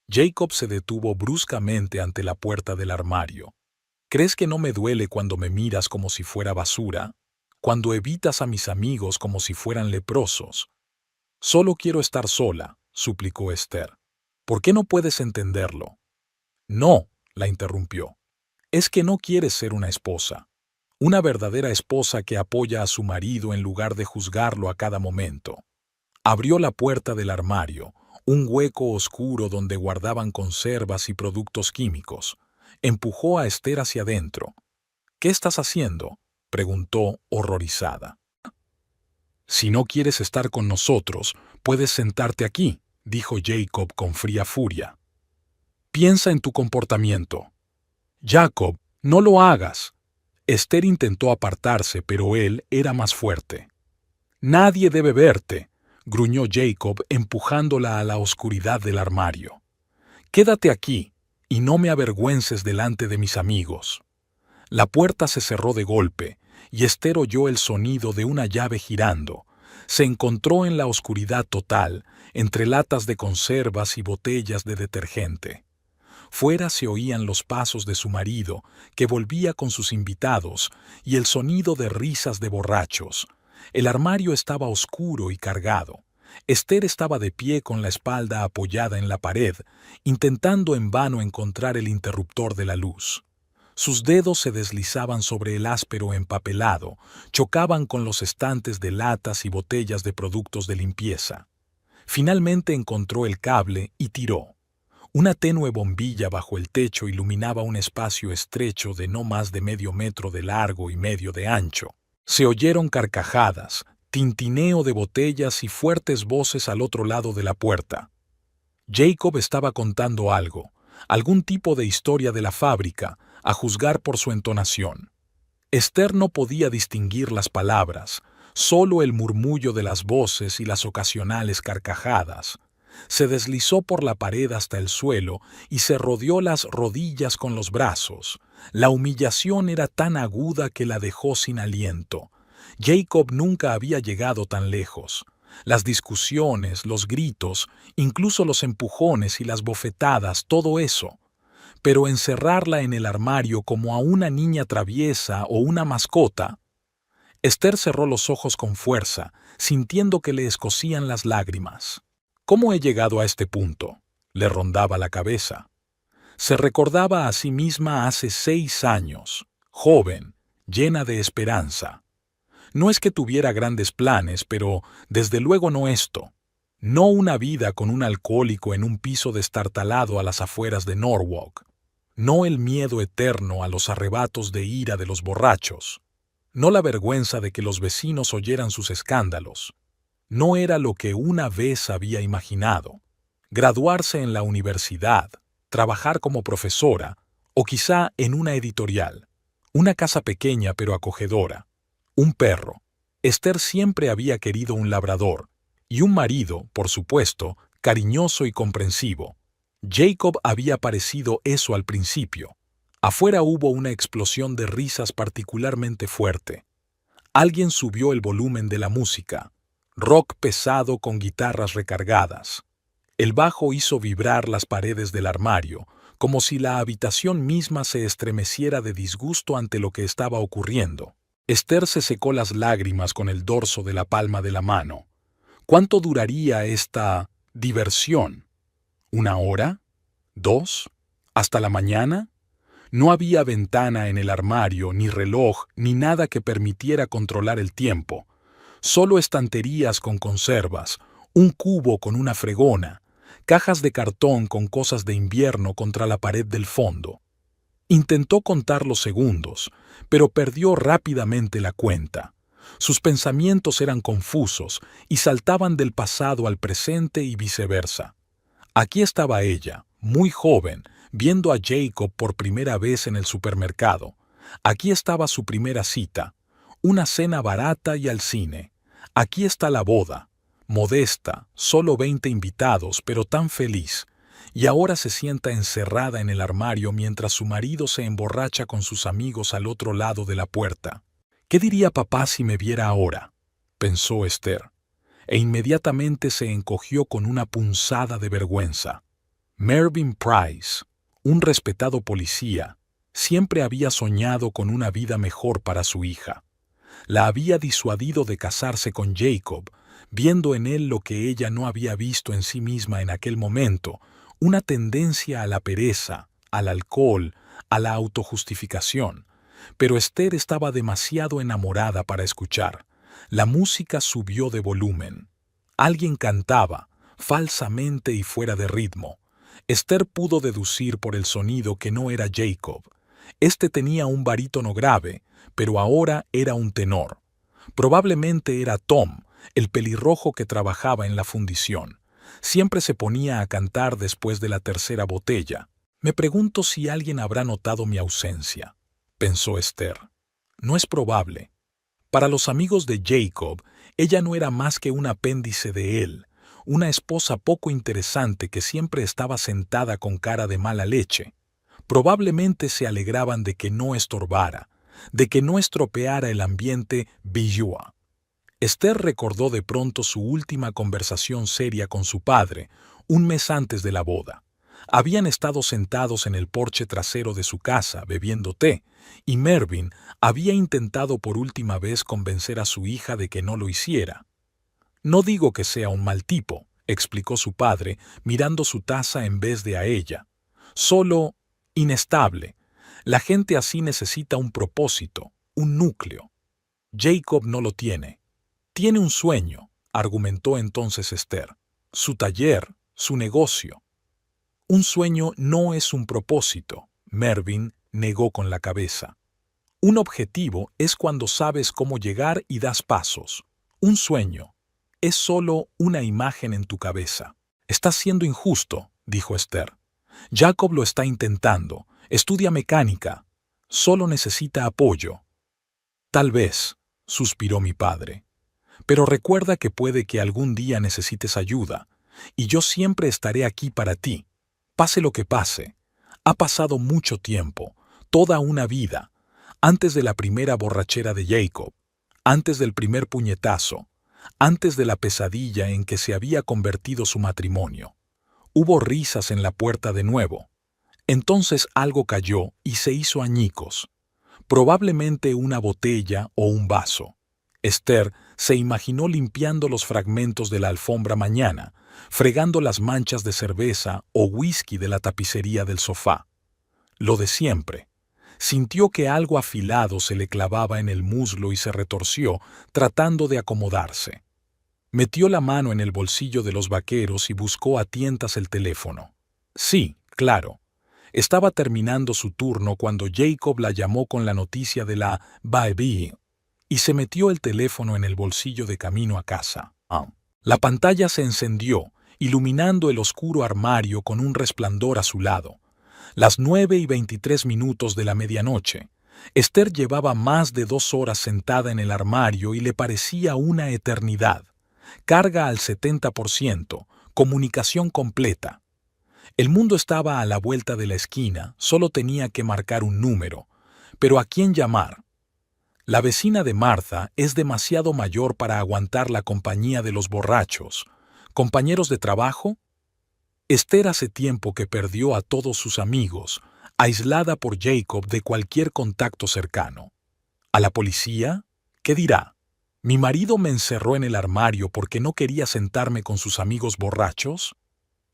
Jacob se detuvo bruscamente ante la puerta del armario. «¿Crees que no me duele cuando me miras como si fuera basura? cuando evitas a mis amigos como si fueran leprosos. Solo quiero estar sola, suplicó Esther. ¿Por qué no puedes entenderlo? No, la interrumpió. Es que no quieres ser una esposa. Una verdadera esposa que apoya a su marido en lugar de juzgarlo a cada momento. Abrió la puerta del armario, un hueco oscuro donde guardaban conservas y productos químicos. Empujó a Esther hacia adentro. ¿Qué estás haciendo?, preguntó horrorizada. Si no quieres estar con nosotros, puedes sentarte aquí, dijo Jacob con fría furia. Piensa en tu comportamiento. Jacob, no lo hagas. Esther intentó apartarse, pero él era más fuerte. Nadie debe verte, gruñó Jacob empujándola a la oscuridad del armario. Quédate aquí y no me avergüences delante de mis amigos. La puerta se cerró de golpe y Esther oyó el sonido de una llave girando. Se encontró en la oscuridad total, entre latas de conservas y botellas de detergente. Fuera se oían los pasos de su marido, que volvía con sus invitados, y el sonido de risas de borrachos. El armario estaba oscuro y cargado. Esther estaba de pie con la espalda apoyada en la pared, intentando en vano encontrar el interruptor de la luz. Sus dedos se deslizaban sobre el áspero empapelado, chocaban con los estantes de latas y botellas de productos de limpieza. Finalmente encontró el cable y tiró. Una tenue bombilla bajo el techo iluminaba un espacio estrecho de no más de medio metro de largo y medio de ancho. Se oyeron carcajadas, tintineo de botellas y fuertes voces al otro lado de la puerta. Jacob estaba contando algo, algún tipo de historia de la fábrica, a juzgar por su entonación. Esther no podía distinguir las palabras, solo el murmullo de las voces y las ocasionales carcajadas. Se deslizó por la pared hasta el suelo y se rodeó las rodillas con los brazos. La humillación era tan aguda que la dejó sin aliento. Jacob nunca había llegado tan lejos. Las discusiones, los gritos, incluso los empujones y las bofetadas, todo eso. Pero encerrarla en el armario como a una niña traviesa o una mascota. Esther cerró los ojos con fuerza, sintiendo que le escocían las lágrimas. ¿Cómo he llegado a este punto?, le rondaba la cabeza. Se recordaba a sí misma hace 6 años, joven, llena de esperanza. No es que tuviera grandes planes, pero desde luego no esto. No una vida con un alcohólico en un piso destartalado a las afueras de Norwalk. No el miedo eterno a los arrebatos de ira de los borrachos. No la vergüenza de que los vecinos oyeran sus escándalos. No era lo que una vez había imaginado. Graduarse en la universidad, trabajar como profesora, o quizá en una editorial. Una casa pequeña pero acogedora. Un perro. Esther siempre había querido un labrador. Y un marido, por supuesto, cariñoso y comprensivo. Jacob había parecido eso al principio. Afuera hubo una explosión de risas particularmente fuerte. Alguien subió el volumen de la música. Rock pesado con guitarras recargadas. El bajo hizo vibrar las paredes del armario, como si la habitación misma se estremeciera de disgusto ante lo que estaba ocurriendo. Esther se secó las lágrimas con el dorso de la palma de la mano. ¿Cuánto duraría esta diversión? ¿1 hora? ¿2? ¿Hasta la mañana? No había ventana en el armario, ni reloj, ni nada que permitiera controlar el tiempo. Solo estanterías con conservas, un cubo con una fregona, cajas de cartón con cosas de invierno contra la pared del fondo. Intentó contar los segundos, pero perdió rápidamente la cuenta. Sus pensamientos eran confusos y saltaban del pasado al presente y viceversa. Aquí estaba ella, muy joven, viendo a Jacob por primera vez en el supermercado. Aquí estaba su primera cita, una cena barata y al cine. Aquí está la boda, modesta, solo 20 invitados, pero tan feliz. Y ahora se sienta encerrada en el armario mientras su marido se emborracha con sus amigos al otro lado de la puerta. ¿Qué diría papá si me viera ahora?, pensó Esther, e inmediatamente se encogió con una punzada de vergüenza. Mervyn Price, un respetado policía, siempre había soñado con una vida mejor para su hija. La había disuadido de casarse con Jacob, viendo en él lo que ella no había visto en sí misma en aquel momento, una tendencia a la pereza, al alcohol, a la autojustificación. Pero Esther estaba demasiado enamorada para escuchar. La música subió de volumen. Alguien cantaba, falsamente y fuera de ritmo. Esther pudo deducir por el sonido que no era Jacob. Este tenía un barítono grave, pero ahora era un tenor. Probablemente era Tom, el pelirrojo que trabajaba en la fundición. Siempre se ponía a cantar después de la tercera botella. Me pregunto si alguien habrá notado mi ausencia, pensó Esther. No es probable. Para los amigos de Jacob, ella no era más que un apéndice de él, una esposa poco interesante que siempre estaba sentada con cara de mala leche. Probablemente se alegraban de que no estorbara, de que no estropeara el ambiente bijua. Esther recordó de pronto su última conversación seria con su padre, un mes antes de la boda. Habían estado sentados en el porche trasero de su casa, bebiendo té, y Mervyn había intentado por última vez convencer a su hija de que no lo hiciera. No digo que sea un mal tipo, explicó su padre, mirando su taza en vez de a ella. Solo inestable. La gente así necesita un propósito, un núcleo. Jacob no lo tiene. Tiene un sueño, argumentó entonces Esther. Su taller, su negocio. Un sueño no es un propósito, Mervyn negó con la cabeza. Un objetivo es cuando sabes cómo llegar y das pasos. Un sueño es solo una imagen en tu cabeza. Estás siendo injusto, dijo Esther. Jacob lo está intentando. Estudia mecánica. Solo necesita apoyo. Tal vez, suspiró mi padre. Pero recuerda que puede que algún día necesites ayuda, y yo siempre estaré aquí para ti. Pase lo que pase. Ha pasado mucho tiempo, toda una vida, antes de la primera borrachera de Jacob, antes del primer puñetazo, antes de la pesadilla en que se había convertido su matrimonio. Hubo risas en la puerta de nuevo. Entonces algo cayó y se hizo añicos. Probablemente una botella o un vaso. Esther se imaginó limpiando los fragmentos de la alfombra mañana, fregando las manchas de cerveza o whisky de la tapicería del sofá. Lo de siempre. Sintió que algo afilado se le clavaba en el muslo y se retorció, tratando de acomodarse. Metió la mano en el bolsillo de los vaqueros y buscó a tientas el teléfono. Sí, claro. Estaba terminando su turno cuando Jacob la llamó con la noticia de la baby y se metió el teléfono en el bolsillo de camino a casa. La pantalla se encendió, iluminando el oscuro armario con un resplandor azulado. Las 9:23 de la medianoche. Esther llevaba más de 2 horas sentada en el armario y le parecía una eternidad. Carga al 70%, comunicación completa. El mundo estaba a la vuelta de la esquina, solo tenía que marcar un número. Pero ¿a quién llamar? La vecina de Martha es demasiado mayor para aguantar la compañía de los borrachos. ¿Compañeros de trabajo? Esther hace tiempo que perdió a todos sus amigos, aislada por Jacob de cualquier contacto cercano. ¿A la policía? ¿Qué dirá? ¿Mi marido me encerró en el armario porque no quería sentarme con sus amigos borrachos?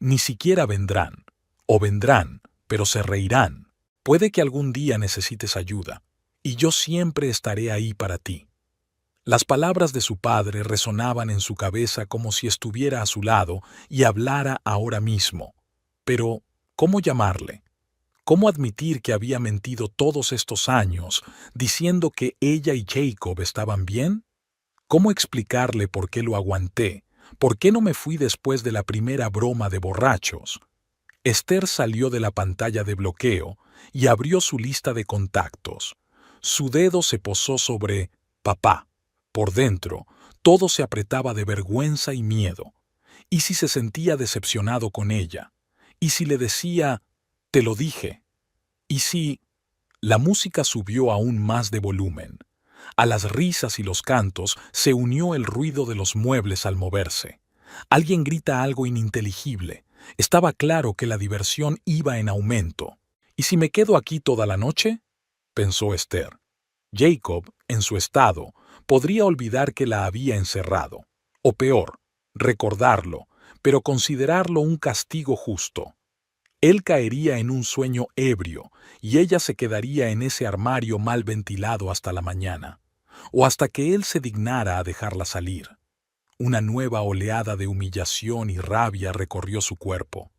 Ni siquiera vendrán. O vendrán, pero se reirán. Puede que algún día necesites ayuda, y yo siempre estaré ahí para ti. Las palabras de su padre resonaban en su cabeza como si estuviera a su lado y hablara ahora mismo. Pero, ¿cómo llamarle? ¿Cómo admitir que había mentido todos estos años, diciendo que ella y Jacob estaban bien? ¿Cómo explicarle por qué lo aguanté? ¿Por qué no me fui después de la primera broma de borrachos? Esther salió de la pantalla de bloqueo y abrió su lista de contactos. Su dedo se posó sobre papá. Por dentro, todo se apretaba de vergüenza y miedo. ¿Y si se sentía decepcionado con ella? ¿Y si le decía, te lo dije? ¿Y si...? La música subió aún más de volumen. A las risas y los cantos se unió el ruido de los muebles al moverse. Alguien grita algo ininteligible. Estaba claro que la diversión iba en aumento. ¿Y si me quedo aquí toda la noche?, pensó Esther. Jacob, en su estado, Podría olvidar que la había encerrado. O peor, recordarlo, pero considerarlo un castigo justo. Él caería en un sueño ebrio y ella se quedaría en ese armario mal ventilado hasta la mañana, o hasta que él se dignara a dejarla salir. Una nueva oleada de humillación y rabia recorrió su cuerpo.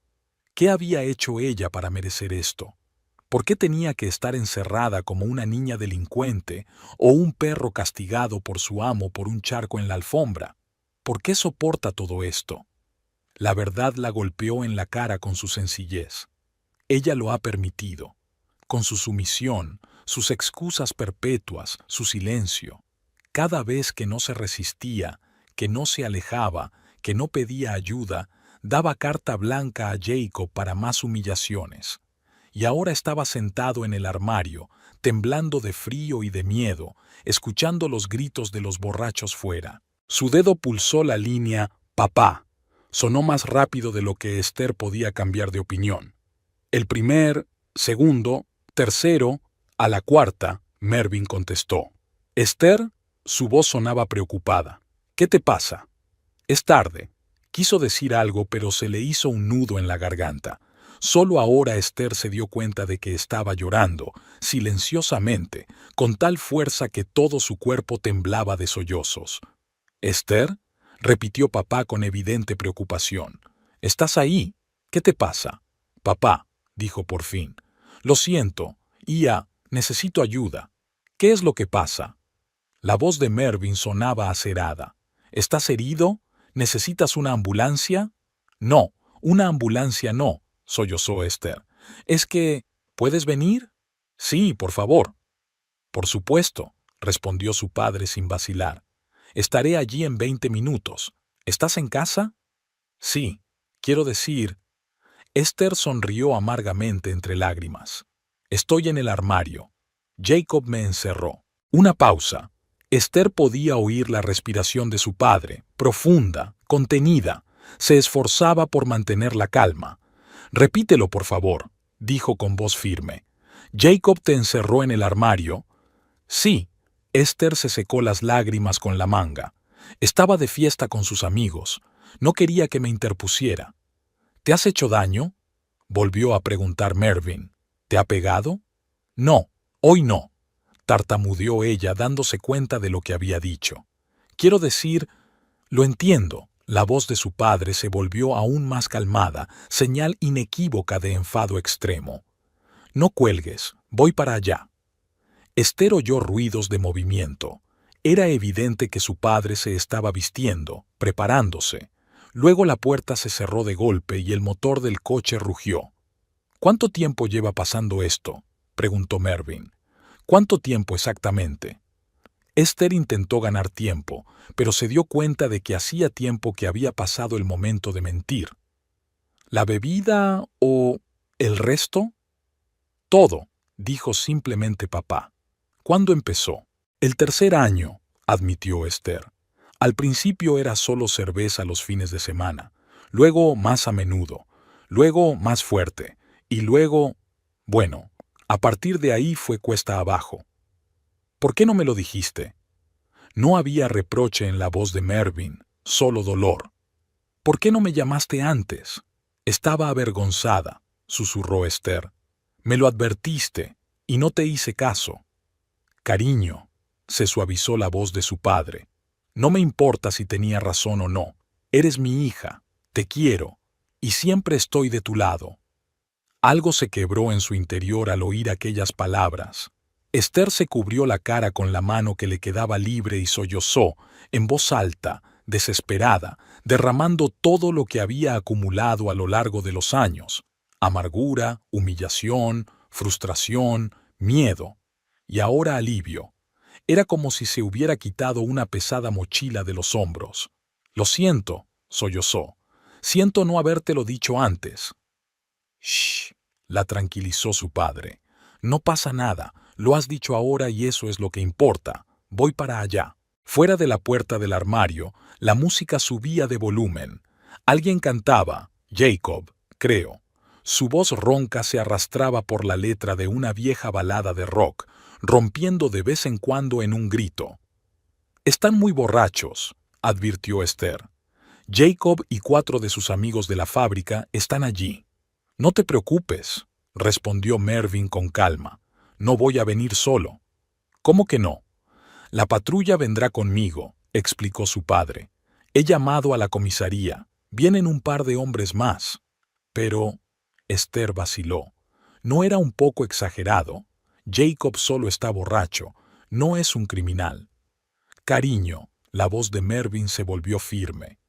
¿Qué había hecho ella para merecer esto? ¿Por qué tenía que estar encerrada como una niña delincuente o un perro castigado por su amo por un charco en la alfombra? ¿Por qué soporta todo esto? La verdad la golpeó en la cara con su sencillez. Ella lo ha permitido, con su sumisión, sus excusas perpetuas, su silencio. Cada vez que no se resistía, que no se alejaba, que no pedía ayuda, daba carta blanca a Jacob para más humillaciones. Y ahora estaba sentado en el armario, temblando de frío y de miedo, escuchando los gritos de los borrachos fuera. Su dedo pulsó la línea «Papá». Sonó más rápido de lo que Esther podía cambiar de opinión. El primer, segundo, tercero, a la cuarta, Mervyn contestó. Esther, su voz sonaba preocupada. ¿Qué te pasa? Es tarde. Quiso decir algo, pero se le hizo un nudo en la garganta. Solo ahora Esther se dio cuenta de que estaba llorando, silenciosamente, con tal fuerza que todo su cuerpo temblaba de sollozos. ¿Esther? Repitió papá con evidente preocupación. ¿Estás ahí? ¿Qué te pasa? Papá, dijo por fin. Lo siento, Ia, necesito ayuda. ¿Qué es lo que pasa? La voz de Mervyn sonaba acerada. ¿Estás herido? ¿Necesitas una ambulancia? No, una ambulancia no, sollozó Esther. Es que... ¿puedes venir? Sí, por favor. Por supuesto, respondió su padre sin vacilar. Estaré allí en 20 minutos. ¿Estás en casa? Sí, quiero decir... Esther sonrió amargamente entre lágrimas. Estoy en el armario. Jacob me encerró. Una pausa. Esther podía oír la respiración de su padre, profunda, contenida. Se esforzaba por mantener la calma. Repítelo, por favor, dijo con voz firme. ¿Jacob te encerró en el armario? Sí. Esther se secó las lágrimas con la manga. Estaba de fiesta con sus amigos. No quería que me interpusiera. ¿Te has hecho daño? Volvió a preguntar Mervyn. ¿Te ha pegado? No, hoy no, tartamudeó ella dándose cuenta de lo que había dicho. Quiero decir, lo entiendo. La voz de su padre se volvió aún más calmada, señal inequívoca de enfado extremo. No cuelgues, voy para allá. Esther oyó ruidos de movimiento. Era evidente que su padre se estaba vistiendo, preparándose. Luego la puerta se cerró de golpe y el motor del coche rugió. ¿Cuánto tiempo lleva pasando esto?, preguntó Mervyn. ¿Cuánto tiempo exactamente? Esther intentó ganar tiempo, pero se dio cuenta de que hacía tiempo que había pasado el momento de mentir. ¿La bebida o el resto? Todo, dijo simplemente papá. ¿Cuándo empezó? El tercer año, admitió Esther. Al principio era solo cerveza los fines de semana, luego más a menudo, luego más fuerte, y luego... Bueno, a partir de ahí fue cuesta abajo. ¿Por qué no me lo dijiste? No había reproche en la voz de Mervyn, solo dolor. ¿Por qué no me llamaste antes? Estaba avergonzada, susurró Esther. Me lo advertiste, y no te hice caso. Cariño, se suavizó la voz de su padre. No me importa si tenía razón o no. Eres mi hija, te quiero, y siempre estoy de tu lado. Algo se quebró en su interior al oír aquellas palabras. Esther se cubrió la cara con la mano que le quedaba libre y sollozó, en voz alta, desesperada, derramando todo lo que había acumulado a lo largo de los años: amargura, humillación, frustración, miedo, y ahora alivio. Era como si se hubiera quitado una pesada mochila de los hombros. Lo siento, sollozó. Siento no habértelo dicho antes. Shh, la tranquilizó su padre. No pasa nada, lo has dicho ahora y eso es lo que importa. Voy para allá. Fuera de la puerta del armario, la música subía de volumen. Alguien cantaba, Jacob, creo. Su voz ronca se arrastraba por la letra de una vieja balada de rock, rompiendo de vez en cuando en un grito. Están muy borrachos, advirtió Esther. Jacob y 4 de sus amigos de la fábrica están allí. No te preocupes, respondió Mervyn con calma. No voy a venir solo. ¿Cómo que no? La patrulla vendrá conmigo, explicó su padre. He llamado a la comisaría. Vienen un par de hombres más. Pero Esther vaciló. ¿No era un poco exagerado? Jacob solo está borracho. No es un criminal. Cariño, la voz de Mervyn se volvió firme.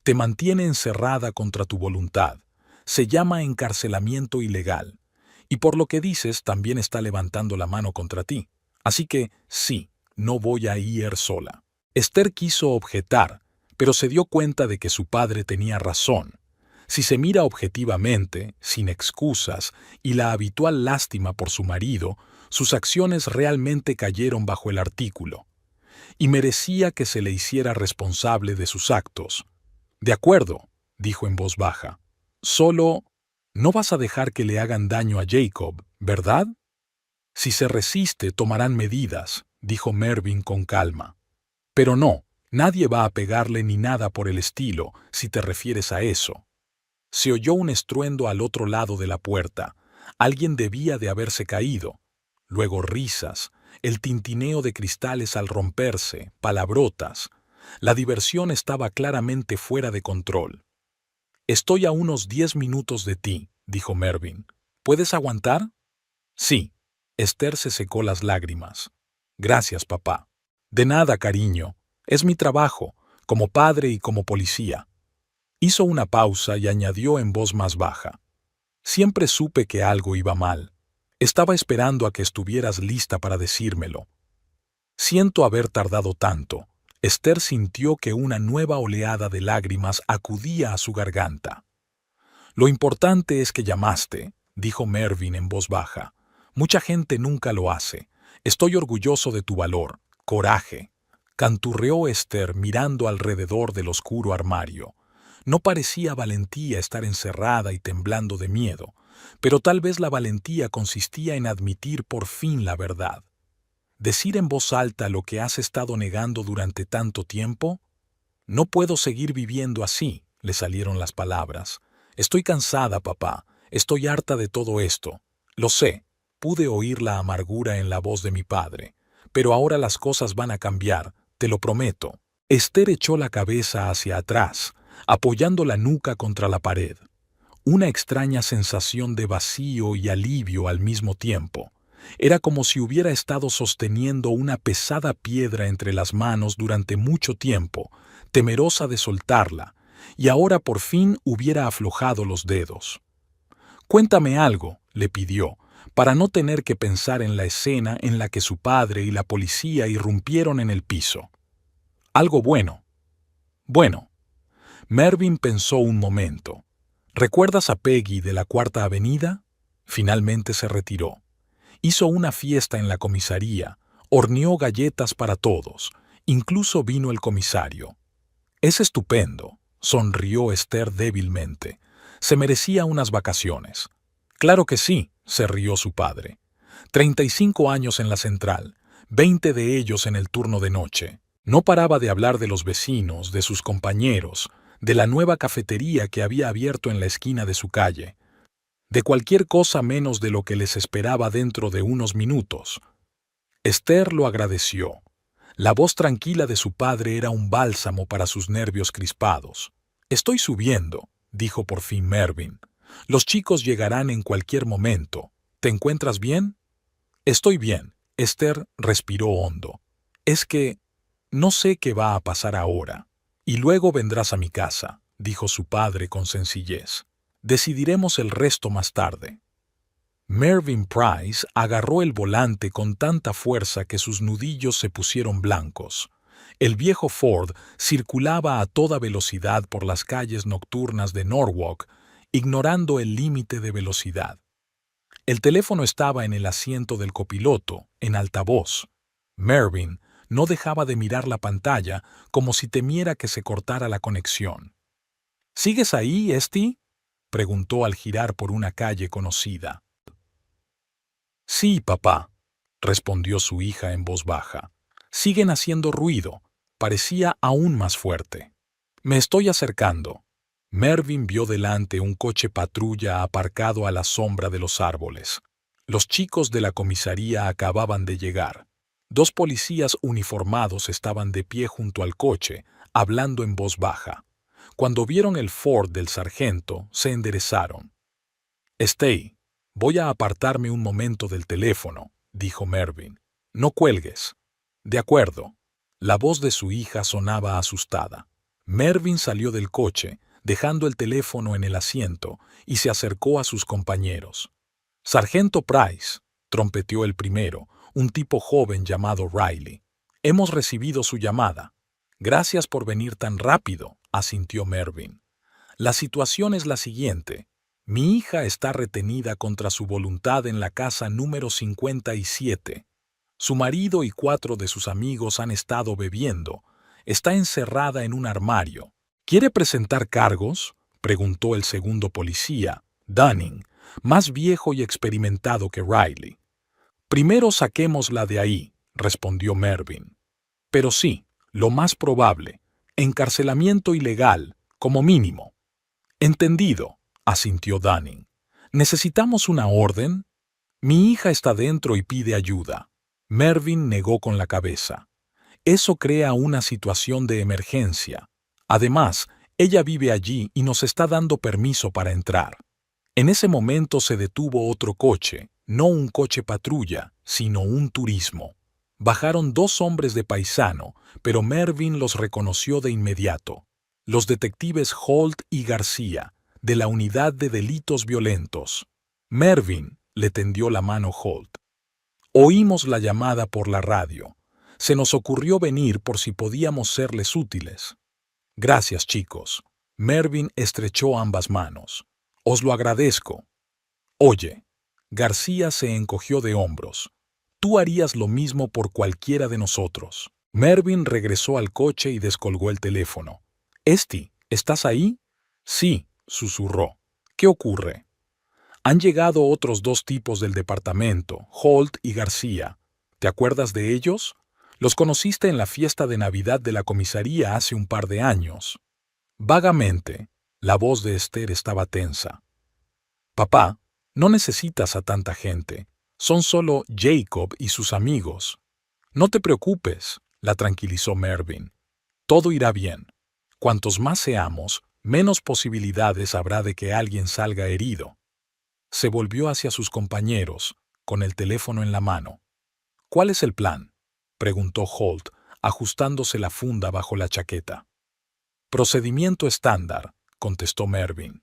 Te mantiene encerrada contra tu voluntad. Se llama encarcelamiento ilegal. Y por lo que dices, también está levantando la mano contra ti. Así que, sí, no voy a ir sola. Esther quiso objetar, pero se dio cuenta de que su padre tenía razón. Si se mira objetivamente, sin excusas, y la habitual lástima por su marido, sus acciones realmente cayeron bajo el artículo. Y merecía que se le hiciera responsable de sus actos. De acuerdo, dijo en voz baja. Solo, no vas a dejar que le hagan daño a Jacob, ¿verdad? Si se resiste, tomarán medidas, dijo Mervyn con calma. Pero no, nadie va a pegarle ni nada por el estilo, si te refieres a eso. Se oyó un estruendo al otro lado de la puerta. Alguien debía de haberse caído. Luego risas, el tintineo de cristales al romperse, palabrotas. La diversión estaba claramente fuera de control. Estoy a unos 10 minutos de ti, dijo Mervyn. ¿Puedes aguantar? Sí. Esther se secó las lágrimas. Gracias, papá. De nada, cariño. Es mi trabajo, como padre y como policía. Hizo una pausa y añadió en voz más baja. Siempre supe que algo iba mal. Estaba esperando a que estuvieras lista para decírmelo. Siento haber tardado tanto. Esther sintió que una nueva oleada de lágrimas acudía a su garganta. Lo importante es que llamaste, dijo Mervyn en voz baja. Mucha gente nunca lo hace. Estoy orgulloso de tu valor, coraje. Canturreó Esther mirando alrededor del oscuro armario. No parecía valentía estar encerrada y temblando de miedo, pero tal vez la valentía consistía en admitir por fin la verdad. ¿Decir en voz alta lo que has estado negando durante tanto tiempo? No puedo seguir viviendo así, le salieron las palabras. Estoy cansada, papá. Estoy harta de todo esto. Lo sé. Pude oír la amargura en la voz de mi padre. Pero ahora las cosas van a cambiar, te lo prometo. Esther echó la cabeza hacia atrás, apoyando la nuca contra la pared. Una extraña sensación de vacío y alivio al mismo tiempo. Era como si hubiera estado sosteniendo una pesada piedra entre las manos durante mucho tiempo, temerosa de soltarla, y ahora por fin hubiera aflojado los dedos. «Cuéntame algo», le pidió, para no tener que pensar en la escena en la que su padre y la policía irrumpieron en el piso. «Algo bueno». «Bueno». Mervyn pensó un momento. «¿Recuerdas a Peggy de la Cuarta Avenida?» Finalmente se retiró. Hizo una fiesta en la comisaría, horneó galletas para todos, incluso vino el comisario. «Es estupendo», sonrió Esther débilmente. «Se merecía unas vacaciones». «Claro que sí», se rió su padre. 35 años en la central, 20 de ellos en el turno de noche. No paraba de hablar de los vecinos, de sus compañeros, de la nueva cafetería que había abierto en la esquina de su calle, de cualquier cosa menos de lo que les esperaba dentro de unos minutos. Esther lo agradeció. La voz tranquila de su padre era un bálsamo para sus nervios crispados. «Estoy subiendo», dijo por fin Mervyn. «Los chicos llegarán en cualquier momento. ¿Te encuentras bien?» «Estoy bien», Esther respiró hondo. «Es que no sé qué va a pasar ahora. Y luego vendrás a mi casa», dijo su padre con sencillez. «Decidiremos el resto más tarde». Mervyn Price agarró el volante con tanta fuerza que sus nudillos se pusieron blancos. El viejo Ford circulaba a toda velocidad por las calles nocturnas de Norwalk, ignorando el límite de velocidad. El teléfono estaba en el asiento del copiloto, en altavoz. Mervyn no dejaba de mirar la pantalla como si temiera que se cortara la conexión. «¿Sigues ahí, Esti?», preguntó al girar por una calle conocida. «Sí, papá», respondió su hija en voz baja. «Siguen haciendo ruido. parecía aún más fuerte. «Me estoy acercando». Mervyn vio delante un coche patrulla aparcado a la sombra de los árboles. Los chicos de la comisaría acababan de llegar. Dos policías uniformados estaban de pie junto al coche, hablando en voz baja. Cuando vieron el Ford del sargento, se enderezaron. «Stay, voy a apartarme un momento del teléfono», dijo Mervyn. «No cuelgues». «De acuerdo». La voz de su hija sonaba asustada. Mervyn salió del coche, dejando el teléfono en el asiento, y se acercó a sus compañeros. «Sargento Price», trompeteó el primero, un tipo joven llamado Riley. «Hemos recibido su llamada». «Gracias por venir tan rápido», asintió Mervyn. «La situación es la siguiente. Mi hija está retenida contra su voluntad en la casa número 57. Su marido y 4 de sus amigos han estado bebiendo. Está encerrada en un armario. ¿Quiere presentar cargos?», preguntó el segundo policía, Dunning, más viejo y experimentado que Riley. «Primero saquémosla de ahí», respondió Mervyn. «Pero sí, lo más probable, encarcelamiento ilegal, como mínimo». «Entendido», asintió Dunning. «¿Necesitamos una orden?» «Mi hija está dentro y pide ayuda». Mervyn negó con la cabeza. «Eso crea una situación de emergencia. Además, ella vive allí y nos está dando permiso para entrar». En ese momento se detuvo otro coche, no un coche patrulla, sino un turismo. Bajaron 2 hombres de paisano, pero Mervyn los reconoció de inmediato. Los detectives Holt y García, de la Unidad de Delitos Violentos. «Mervyn», le tendió la mano Holt. «Oímos la llamada por la radio. Se nos ocurrió venir por si podíamos serles útiles». «Gracias, chicos». Mervyn estrechó ambas manos. «Os lo agradezco». «Oye». García se encogió de hombros. «Tú harías lo mismo por cualquiera de nosotros». Mervyn regresó al coche y descolgó el teléfono. «Esti, ¿estás ahí?» «Sí», susurró. «¿Qué ocurre?» «Han llegado otros 2 tipos del departamento, Holt y García. ¿Te acuerdas de ellos? Los conociste en la fiesta de Navidad de la comisaría hace un par de años». «Vagamente». La voz de Esther estaba tensa. «Papá, no necesitas a tanta gente. Son solo Jacob y sus amigos». «No te preocupes», la tranquilizó Mervyn. «Todo irá bien. Cuantos más seamos, menos posibilidades habrá de que alguien salga herido». Se volvió hacia sus compañeros, con el teléfono en la mano. «¿Cuál es el plan?», preguntó Holt, ajustándose la funda bajo la chaqueta. «Procedimiento estándar», contestó Mervyn.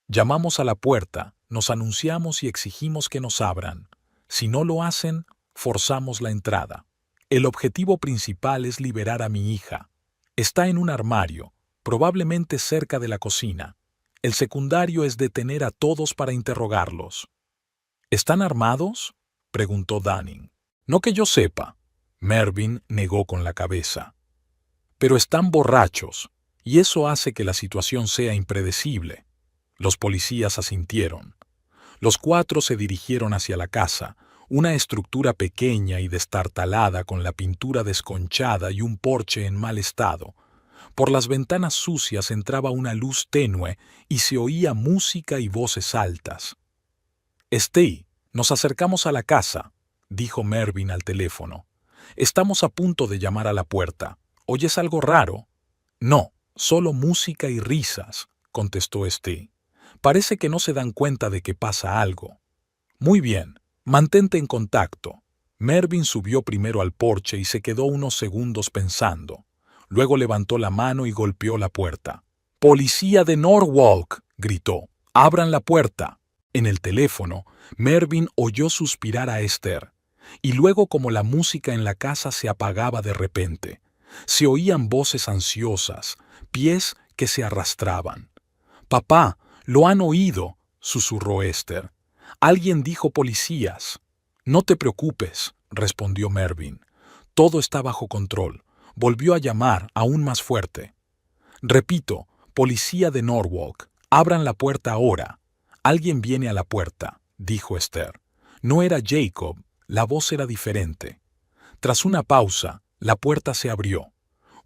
«Llamamos a la puerta, nos anunciamos y exigimos que nos abran. Si no lo hacen, forzamos la entrada. El objetivo principal es liberar a mi hija. Está en un armario, probablemente cerca de la cocina. El secundario es detener a todos para interrogarlos». «¿Están armados?», preguntó Dunning. «No que yo sepa». Mervyn negó con la cabeza. «Pero están borrachos, y eso hace que la situación sea impredecible». Los policías asintieron. Los 4 se dirigieron hacia la casa, una estructura pequeña y destartalada con la pintura desconchada y un porche en mal estado. Por las ventanas sucias entraba una luz tenue y se oía música y voces altas. «Stay, nos acercamos a la casa», dijo Mervyn al teléfono. «Estamos a punto de llamar a la puerta. ¿Oyes algo raro?» «No, solo música y risas», contestó Stay. «Parece que no se dan cuenta de que pasa algo». «Muy bien, mantente en contacto». Mervyn subió primero al porche y se quedó unos segundos pensando. Luego levantó la mano y golpeó la puerta. «¡Policía de Norwalk!», gritó. «¡Abran la puerta!». En el teléfono, Mervyn oyó suspirar a Esther, y luego como la música en la casa se apagaba de repente. Se oían voces ansiosas, pies que se arrastraban. «Papá, lo han oído», susurró Esther. «Alguien dijo policías». «No te preocupes», respondió Mervyn. «Todo está bajo control». Volvió a llamar aún más fuerte. «Repito, policía de Norwalk, abran la puerta ahora». «Alguien viene a la puerta», dijo Esther. No era Jacob, la voz era diferente. Tras una pausa, la puerta se abrió.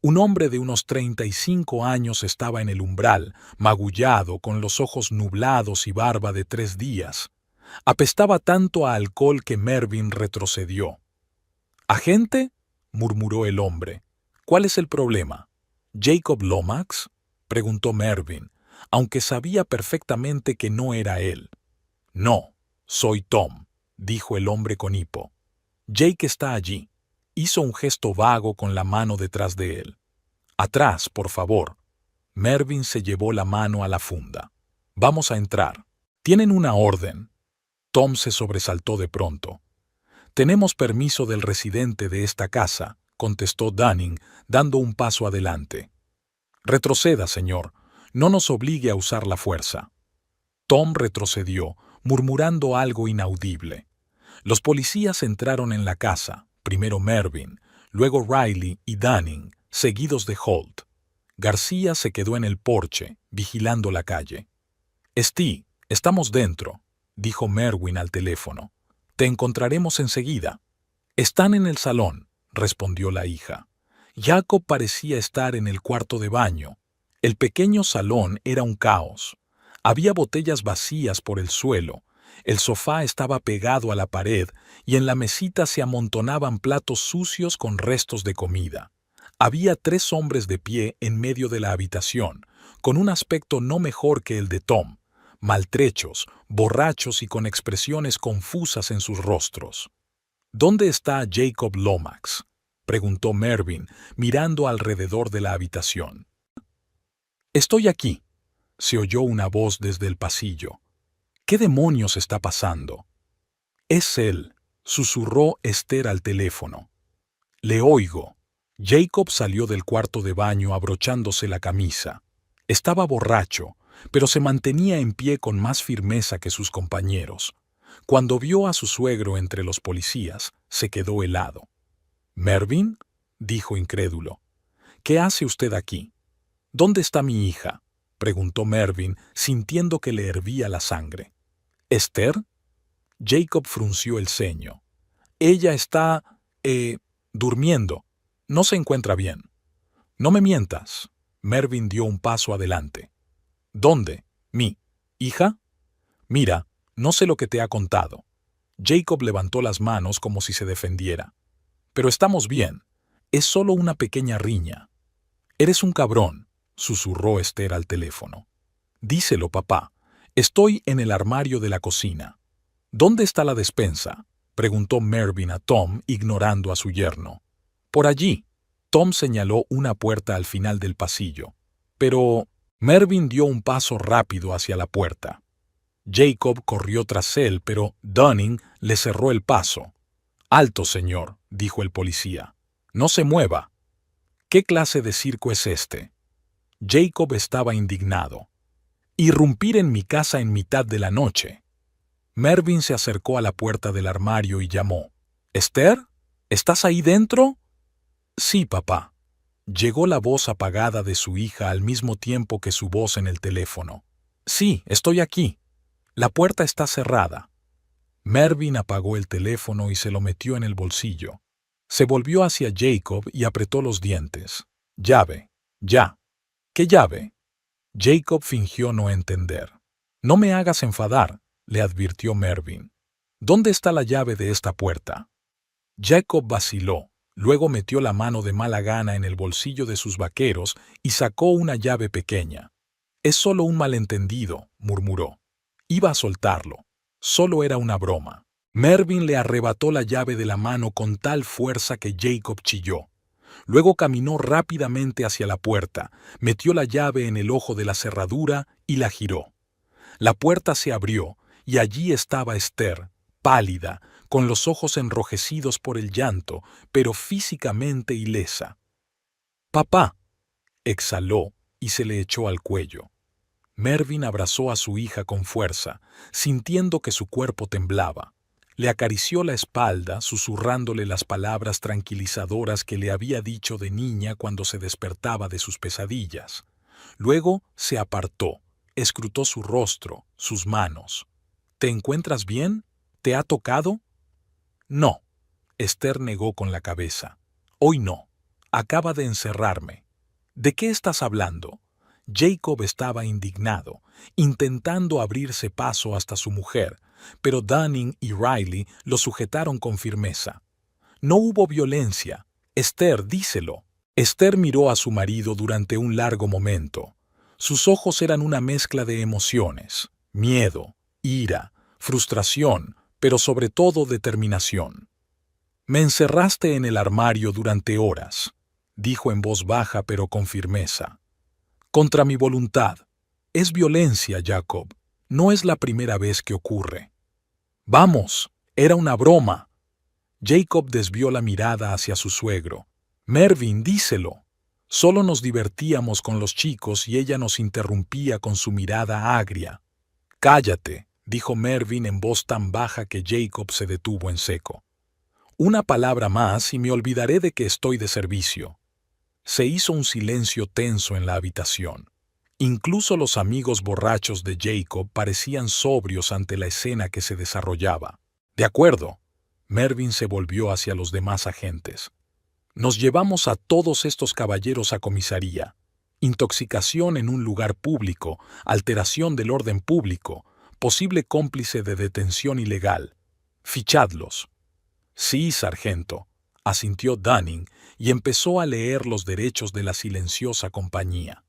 Un hombre de unos 35 años estaba en el umbral, magullado, con los ojos nublados y barba de 3 días. Apestaba tanto a alcohol que Mervyn retrocedió. «¿Agente?», murmuró el hombre. «¿Cuál es el problema?». «¿Jacob Lomax?», preguntó Mervyn, aunque sabía perfectamente que no era él. «No, soy Tom», dijo el hombre con hipo. «Jake está allí». Hizo un gesto vago con la mano detrás de él. «Atrás, por favor». Mervyn se llevó la mano a la funda. «Vamos a entrar. Tienen una orden». Tom se sobresaltó de pronto. «Tenemos permiso del residente de esta casa», contestó Dunning, dando un paso adelante. «Retroceda, señor. No nos obligue a usar la fuerza». Tom retrocedió, murmurando algo inaudible. Los policías entraron en la casa, primero Mervyn, luego Riley y Dunning, seguidos de Holt. García se quedó en el porche, vigilando la calle. «Steve, estamos dentro», dijo Mervyn al teléfono. «Te encontraremos enseguida». «Están en el salón», respondió la hija. Jacob parecía estar en el cuarto de baño. El pequeño salón era un caos. Había botellas vacías por el suelo. El sofá estaba pegado a la pared y en la mesita se amontonaban platos sucios con restos de comida. Había 3 hombres de pie en medio de la habitación, con un aspecto no mejor que el de Tom, maltrechos, borrachos y con expresiones confusas en sus rostros. «¿Dónde está Jacob Lomax?», preguntó Mervyn, mirando alrededor de la habitación. «Estoy aquí», se oyó una voz desde el pasillo. «¿Qué demonios está pasando?». «Es él», susurró Esther al teléfono. «Le oigo». Jacob salió del cuarto de baño abrochándose la camisa. Estaba borracho, pero se mantenía en pie con más firmeza que sus compañeros. Cuando vio a su suegro entre los policías, se quedó helado. «¿Mervyn?», dijo incrédulo. «¿Qué hace usted aquí?». «¿Dónde está mi hija?», preguntó Mervyn, sintiendo que le hervía la sangre. «¿Esther?». Jacob frunció el ceño. «Ella está, durmiendo. No se encuentra bien». «No me mientas». Mervyn dio un paso adelante. «¿Dónde? ¿Mi hija?». «Mira, no sé lo que te ha contado». Jacob levantó las manos como si se defendiera. «Pero estamos bien. Es solo una pequeña riña». «Eres un cabrón», susurró Esther al teléfono. «Díselo, papá. Estoy en el armario de la cocina». «¿Dónde está la despensa?», preguntó Mervyn a Tom, ignorando a su yerno. «Por allí». Tom señaló una puerta al final del pasillo. «Pero…». Mervyn dio un paso rápido hacia la puerta. Jacob corrió tras él, pero Dunning le cerró el paso. «Alto, señor», dijo el policía. «No se mueva». «¿Qué clase de circo es este?». Jacob estaba indignado. «Irrumpir en mi casa en mitad de la noche». Mervyn se acercó a la puerta del armario y llamó. «¿Esther? ¿Estás ahí dentro?». «Sí, papá». Llegó la voz apagada de su hija al mismo tiempo que su voz en el teléfono. «Sí, estoy aquí. La puerta está cerrada». Mervyn apagó el teléfono y se lo metió en el bolsillo. Se volvió hacia Jacob y apretó los dientes. «Llave. Ya». «¿Qué llave?». Jacob fingió no entender. «No me hagas enfadar», le advirtió Mervyn. «¿Dónde está la llave de esta puerta?». Jacob vaciló, luego metió la mano de mala gana en el bolsillo de sus vaqueros y sacó una llave pequeña. «Es solo un malentendido», murmuró. Iba a soltarlo. Solo era una broma. Mervyn le arrebató la llave de la mano con tal fuerza que Jacob chilló. Luego caminó rápidamente hacia la puerta, metió la llave en el ojo de la cerradura y la giró. La puerta se abrió y allí estaba Esther, pálida, con los ojos enrojecidos por el llanto, pero físicamente ilesa. «Papá», exhaló y se le echó al cuello. Mervyn abrazó a su hija con fuerza, sintiendo que su cuerpo temblaba. Le acarició la espalda, susurrándole las palabras tranquilizadoras que le había dicho de niña cuando se despertaba de sus pesadillas. Luego se apartó, escrutó su rostro, sus manos. «¿Te encuentras bien? ¿Te ha tocado?». «No». Esther negó con la cabeza. «Hoy no. Acaba de encerrarme. ¿De qué estás hablando? Jacob estaba indignado, intentando abrirse paso hasta su mujer, pero Dunning y Riley lo sujetaron con firmeza. No hubo violencia. Esther, díselo. Esther miró a su marido durante un largo momento. Sus ojos eran una mezcla de emociones: miedo, ira, frustración, pero sobre todo determinación. Me encerraste en el armario durante horas, dijo en voz baja pero con firmeza. Contra mi voluntad. Es violencia, Jacob. No es la primera vez que ocurre. Vamos, era una broma. Jacob desvió la mirada hacia su suegro. Mervyn, díselo. Solo nos divertíamos con los chicos y ella nos interrumpía con su mirada agria. Cállate, dijo Mervyn en voz tan baja que Jacob se detuvo en seco. Una palabra más y me olvidaré de que estoy de servicio. Se hizo un silencio tenso en la habitación. Incluso los amigos borrachos de Jacob parecían sobrios ante la escena que se desarrollaba. De acuerdo. Mervyn se volvió hacia los demás agentes. Nos llevamos a todos estos caballeros a comisaría. Intoxicación en un lugar público, alteración del orden público, posible cómplice de detención ilegal. Fichadlos. Sí, sargento, asintió Dunning y empezó a leer los derechos de la silenciosa compañía.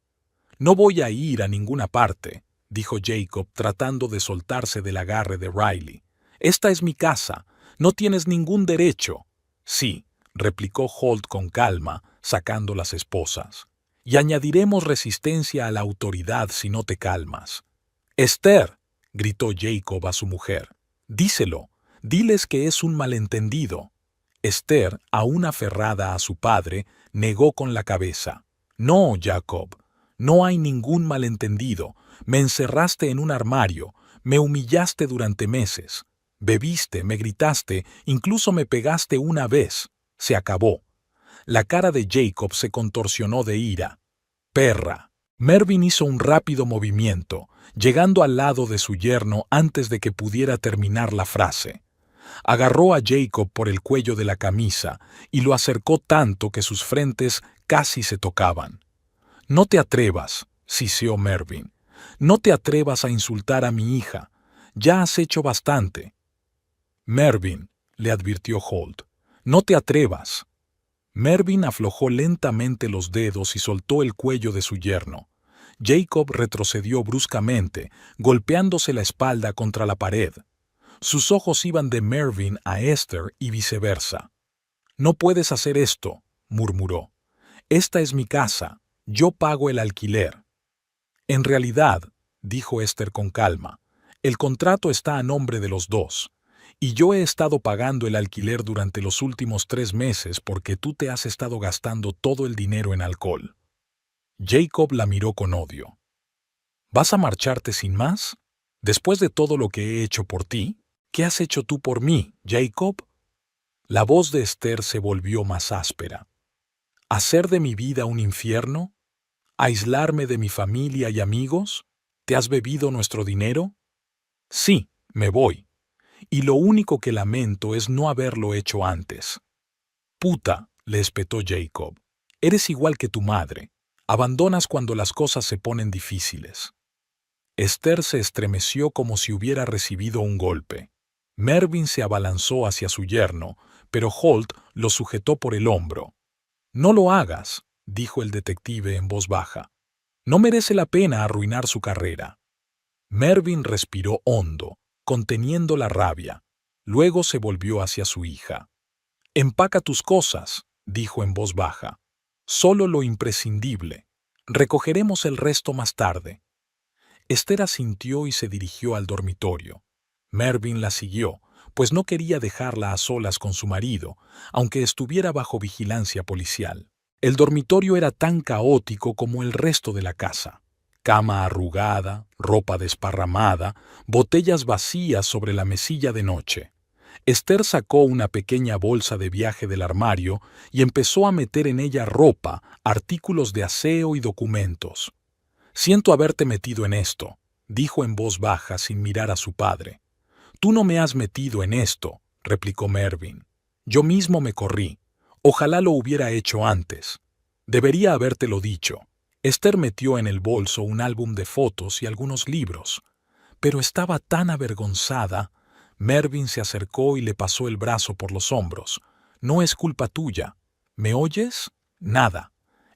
No voy a ir a ninguna parte, dijo Jacob tratando de soltarse del agarre de Riley. Esta es mi casa. No tienes ningún derecho. Sí, replicó Holt con calma, sacando las esposas. Y añadiremos resistencia a la autoridad si no te calmas. Esther, gritó Jacob a su mujer. Díselo. Diles que es un malentendido. Esther, aún aferrada a su padre, negó con la cabeza. No, Jacob. No hay ningún malentendido. Me encerraste en un armario. Me humillaste durante meses. Bebiste, me gritaste, incluso me pegaste una vez. Se acabó. La cara de Jacob se contorsionó de ira. Perra. Mervyn hizo un rápido movimiento, llegando al lado de su yerno antes de que pudiera terminar la frase. Agarró a Jacob por el cuello de la camisa y lo acercó tanto que sus frentes casi se tocaban. No te atrevas, siseó Mervyn. No te atrevas a insultar a mi hija. Ya has hecho bastante. Mervyn, le advirtió Holt, no te atrevas. Mervyn aflojó lentamente los dedos y soltó el cuello de su yerno. Jacob retrocedió bruscamente, golpeándose la espalda contra la pared. Sus ojos iban de Mervyn a Esther y viceversa. No puedes hacer esto, murmuró. Esta es mi casa. Yo pago el alquiler. En realidad, dijo Esther con calma, el contrato está a nombre de los dos. Y yo he estado pagando el alquiler durante los últimos 3 meses porque tú te has estado gastando todo el dinero en alcohol. Jacob la miró con odio. ¿Vas a marcharte sin más? ¿Después de todo lo que he hecho por ti? ¿Qué has hecho tú por mí, Jacob? La voz de Esther se volvió más áspera. ¿Hacer de mi vida un infierno? ¿Aislarme de mi familia y amigos? ¿Te has bebido nuestro dinero? Sí, me voy. Y lo único que lamento es no haberlo hecho antes. Puta, le espetó Jacob. Eres igual que tu madre. Abandonas cuando las cosas se ponen difíciles. Esther se estremeció como si hubiera recibido un golpe. Mervyn se abalanzó hacia su yerno, pero Holt lo sujetó por el hombro. No lo hagas, dijo el detective en voz baja. No merece la pena arruinar su carrera. Mervyn respiró hondo, conteniendo la rabia. Luego se volvió hacia su hija. Empaca tus cosas, dijo en voz baja. Solo lo imprescindible. Recogeremos el resto más tarde. Esther asintió y se dirigió al dormitorio. Mervyn la siguió, pues no quería dejarla a solas con su marido, aunque estuviera bajo vigilancia policial. El dormitorio era tan caótico como el resto de la casa. Cama arrugada, ropa desparramada, botellas vacías sobre la mesilla de noche. Esther sacó una pequeña bolsa de viaje del armario y empezó a meter en ella ropa, artículos de aseo y documentos. Siento haberte metido en esto, dijo en voz baja sin mirar a su padre. Tú no me has metido en esto, replicó Mervyn. Yo mismo me corrí. Ojalá lo hubiera hecho antes. Debería habértelo dicho. Esther metió en el bolso un álbum de fotos y algunos libros. Pero estaba tan avergonzada. Mervyn se acercó y le pasó el brazo por los hombros. No es culpa tuya. ¿Me oyes? Nada.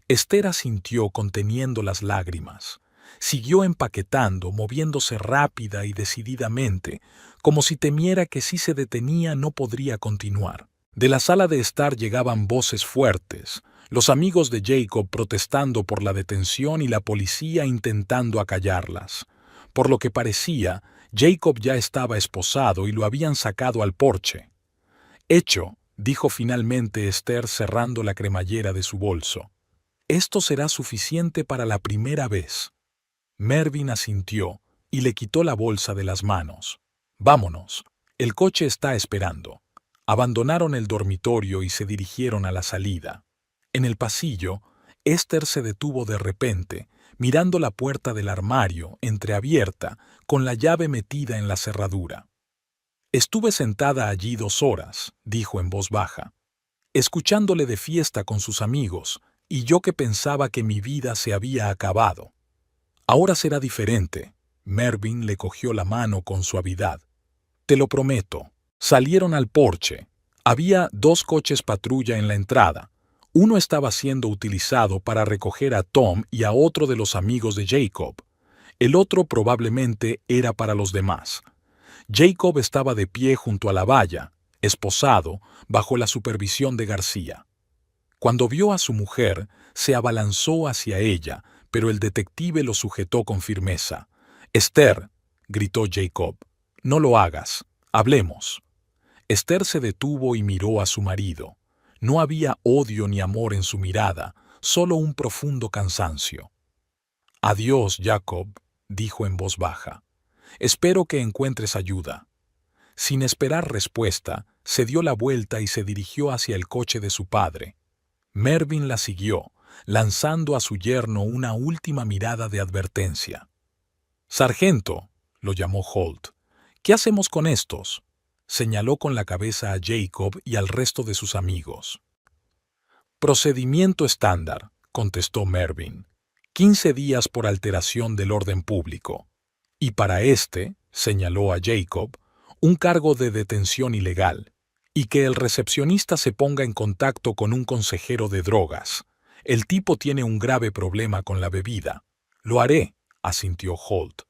Esther asintió conteniendo las lágrimas. Siguió empaquetando, moviéndose rápida y decididamente, como si temiera que si se detenía no podría continuar. De la sala de estar llegaban voces fuertes, los amigos de Jacob protestando por la detención y la policía intentando acallarlas. Por lo que parecía, Jacob ya estaba esposado y lo habían sacado al porche. Hecho, dijo finalmente Esther cerrando la cremallera de su bolso. Esto será suficiente para la primera vez. Mervyn asintió y le quitó la bolsa de las manos. Vámonos, el coche está esperando. Abandonaron el dormitorio y se dirigieron a la salida. En el pasillo, Esther se detuvo de repente, mirando la puerta del armario, entreabierta, con la llave metida en la cerradura. Estuve sentada allí 2 horas, dijo en voz baja, escuchándole de fiesta con sus amigos, y yo que pensaba que mi vida se había acabado. Ahora será diferente. Mervyn le cogió la mano con suavidad. Te lo prometo. Salieron al porche. Había 2 coches patrulla en la entrada. Uno estaba siendo utilizado para recoger a Tom y a otro de los amigos de Jacob. El otro probablemente era para los demás. Jacob estaba de pie junto a la valla, esposado, bajo la supervisión de García. Cuando vio a su mujer, se abalanzó hacia ella, pero el detective lo sujetó con firmeza. «Esther», gritó Jacob, «no lo hagas. Hablemos». Esther se detuvo y miró a su marido. No había odio ni amor en su mirada, solo un profundo cansancio. «Adiós, Jacob», dijo en voz baja. «Espero que encuentres ayuda». Sin esperar respuesta, se dio la vuelta y se dirigió hacia el coche de su padre. Mervyn la siguió, lanzando a su yerno una última mirada de advertencia. «Sargento», lo llamó Holt, «¿qué hacemos con estos?». Señaló con la cabeza a Jacob y al resto de sus amigos. «Procedimiento estándar», contestó Mervyn. 15 días por alteración del orden público. Y para señaló a Jacob, un cargo de detención ilegal. Y que el recepcionista se ponga en contacto con un consejero de drogas. El tipo tiene un grave problema con la bebida. «Lo haré», asintió Holt.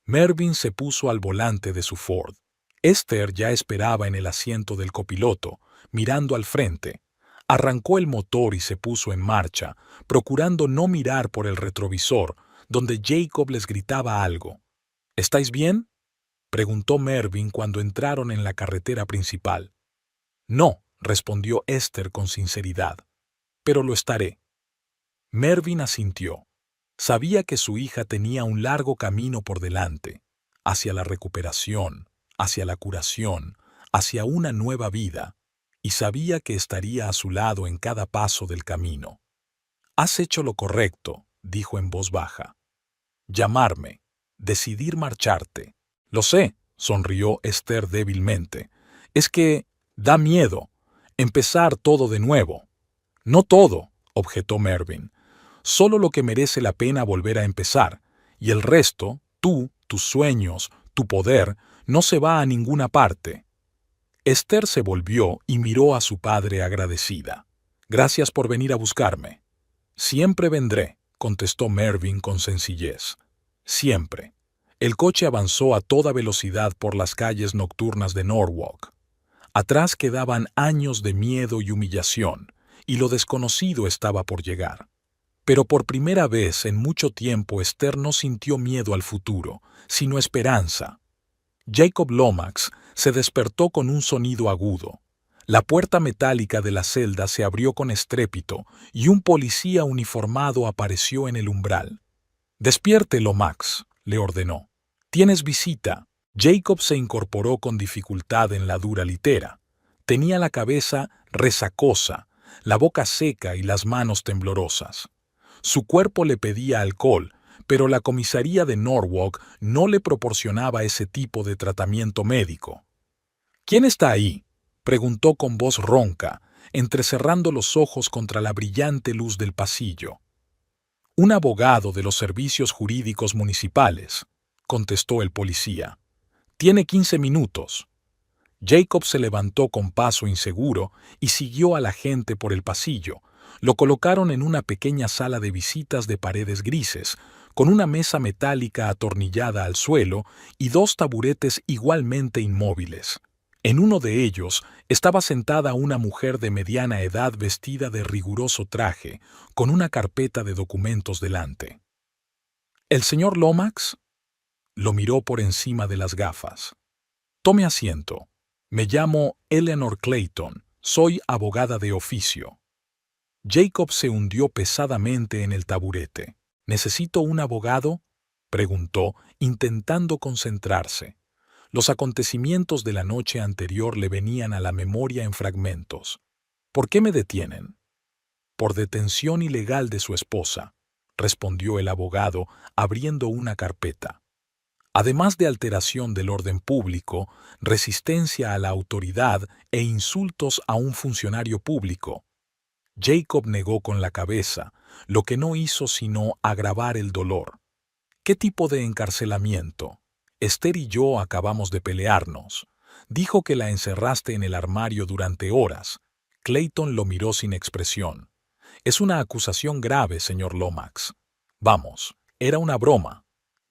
Mervyn se puso al volante de su Ford. Esther ya esperaba en el asiento del copiloto, mirando al frente. Arrancó el motor y se puso en marcha, procurando no mirar por el retrovisor, donde Jacob les gritaba algo. «¿Estáis bien?», preguntó Mervyn cuando entraron en la carretera principal. «No», respondió Esther con sinceridad, «pero lo estaré». Mervyn asintió. Sabía que su hija tenía un largo camino por delante, hacia la recuperación, hacia la curación, hacia una nueva vida, y sabía que estaría a su lado en cada paso del camino. «Has hecho lo correcto», dijo en voz baja. «Llamarme, decidir marcharte». «Lo sé», sonrió Esther débilmente. «Es que da miedo empezar todo de nuevo». «No todo», objetó Mervyn. «Solo lo que merece la pena volver a empezar, y el resto, tú, tus sueños, tu poder, no se va a ninguna parte». Esther se volvió y miró a su padre agradecida. «Gracias por venir a buscarme». «Siempre vendré», contestó Mervyn con sencillez. «Siempre». El coche avanzó a toda velocidad por las calles nocturnas de Norwalk. Atrás quedaban años de miedo y humillación, y lo desconocido estaba por llegar. Pero por primera vez en mucho tiempo Esther no sintió miedo al futuro, sino esperanza. Jacob Lomax se despertó con un sonido agudo. La puerta metálica de la celda se abrió con estrépito y un policía uniformado apareció en el umbral. «Despierte, Lomax», le ordenó. «Tienes visita». Jacob se incorporó con dificultad en la dura litera. Tenía la cabeza resacosa, la boca seca y las manos temblorosas. Su cuerpo le pedía alcohol, pero la comisaría de Norwalk no le proporcionaba ese tipo de tratamiento médico. «¿Quién está ahí?», preguntó con voz ronca, entrecerrando los ojos contra la brillante luz del pasillo. «Un abogado de los servicios jurídicos municipales», contestó el policía. «Tiene 15 minutos». Jacob se levantó con paso inseguro y siguió al agente por el pasillo. Lo colocaron en una pequeña sala de visitas de paredes grises, con una mesa metálica atornillada al suelo y 2 taburetes igualmente inmóviles. En uno de ellos estaba sentada una mujer de mediana edad vestida de riguroso traje, con una carpeta de documentos delante. «¿El señor Lomax?» Lo miró por encima de las gafas. «Tome asiento. Me llamo Eleanor Clayton. Soy abogada de oficio». Jacob se hundió pesadamente en el taburete. «¿Necesito un abogado?», preguntó, intentando concentrarse. Los acontecimientos de la noche anterior le venían a la memoria en fragmentos. «¿Por qué me detienen?» «Por detención ilegal de su esposa», respondió el abogado, abriendo una carpeta. «Además de alteración del orden público, resistencia a la autoridad e insultos a un funcionario público». Jacob negó con la cabeza, lo que no hizo sino agravar el dolor. «¿Qué tipo de encarcelamiento? Esther y yo acabamos de pelearnos. Dijo que la encerraste en el armario durante horas». Clayton lo miró sin expresión. «Es una acusación grave, señor Lomax». «Vamos, era una broma».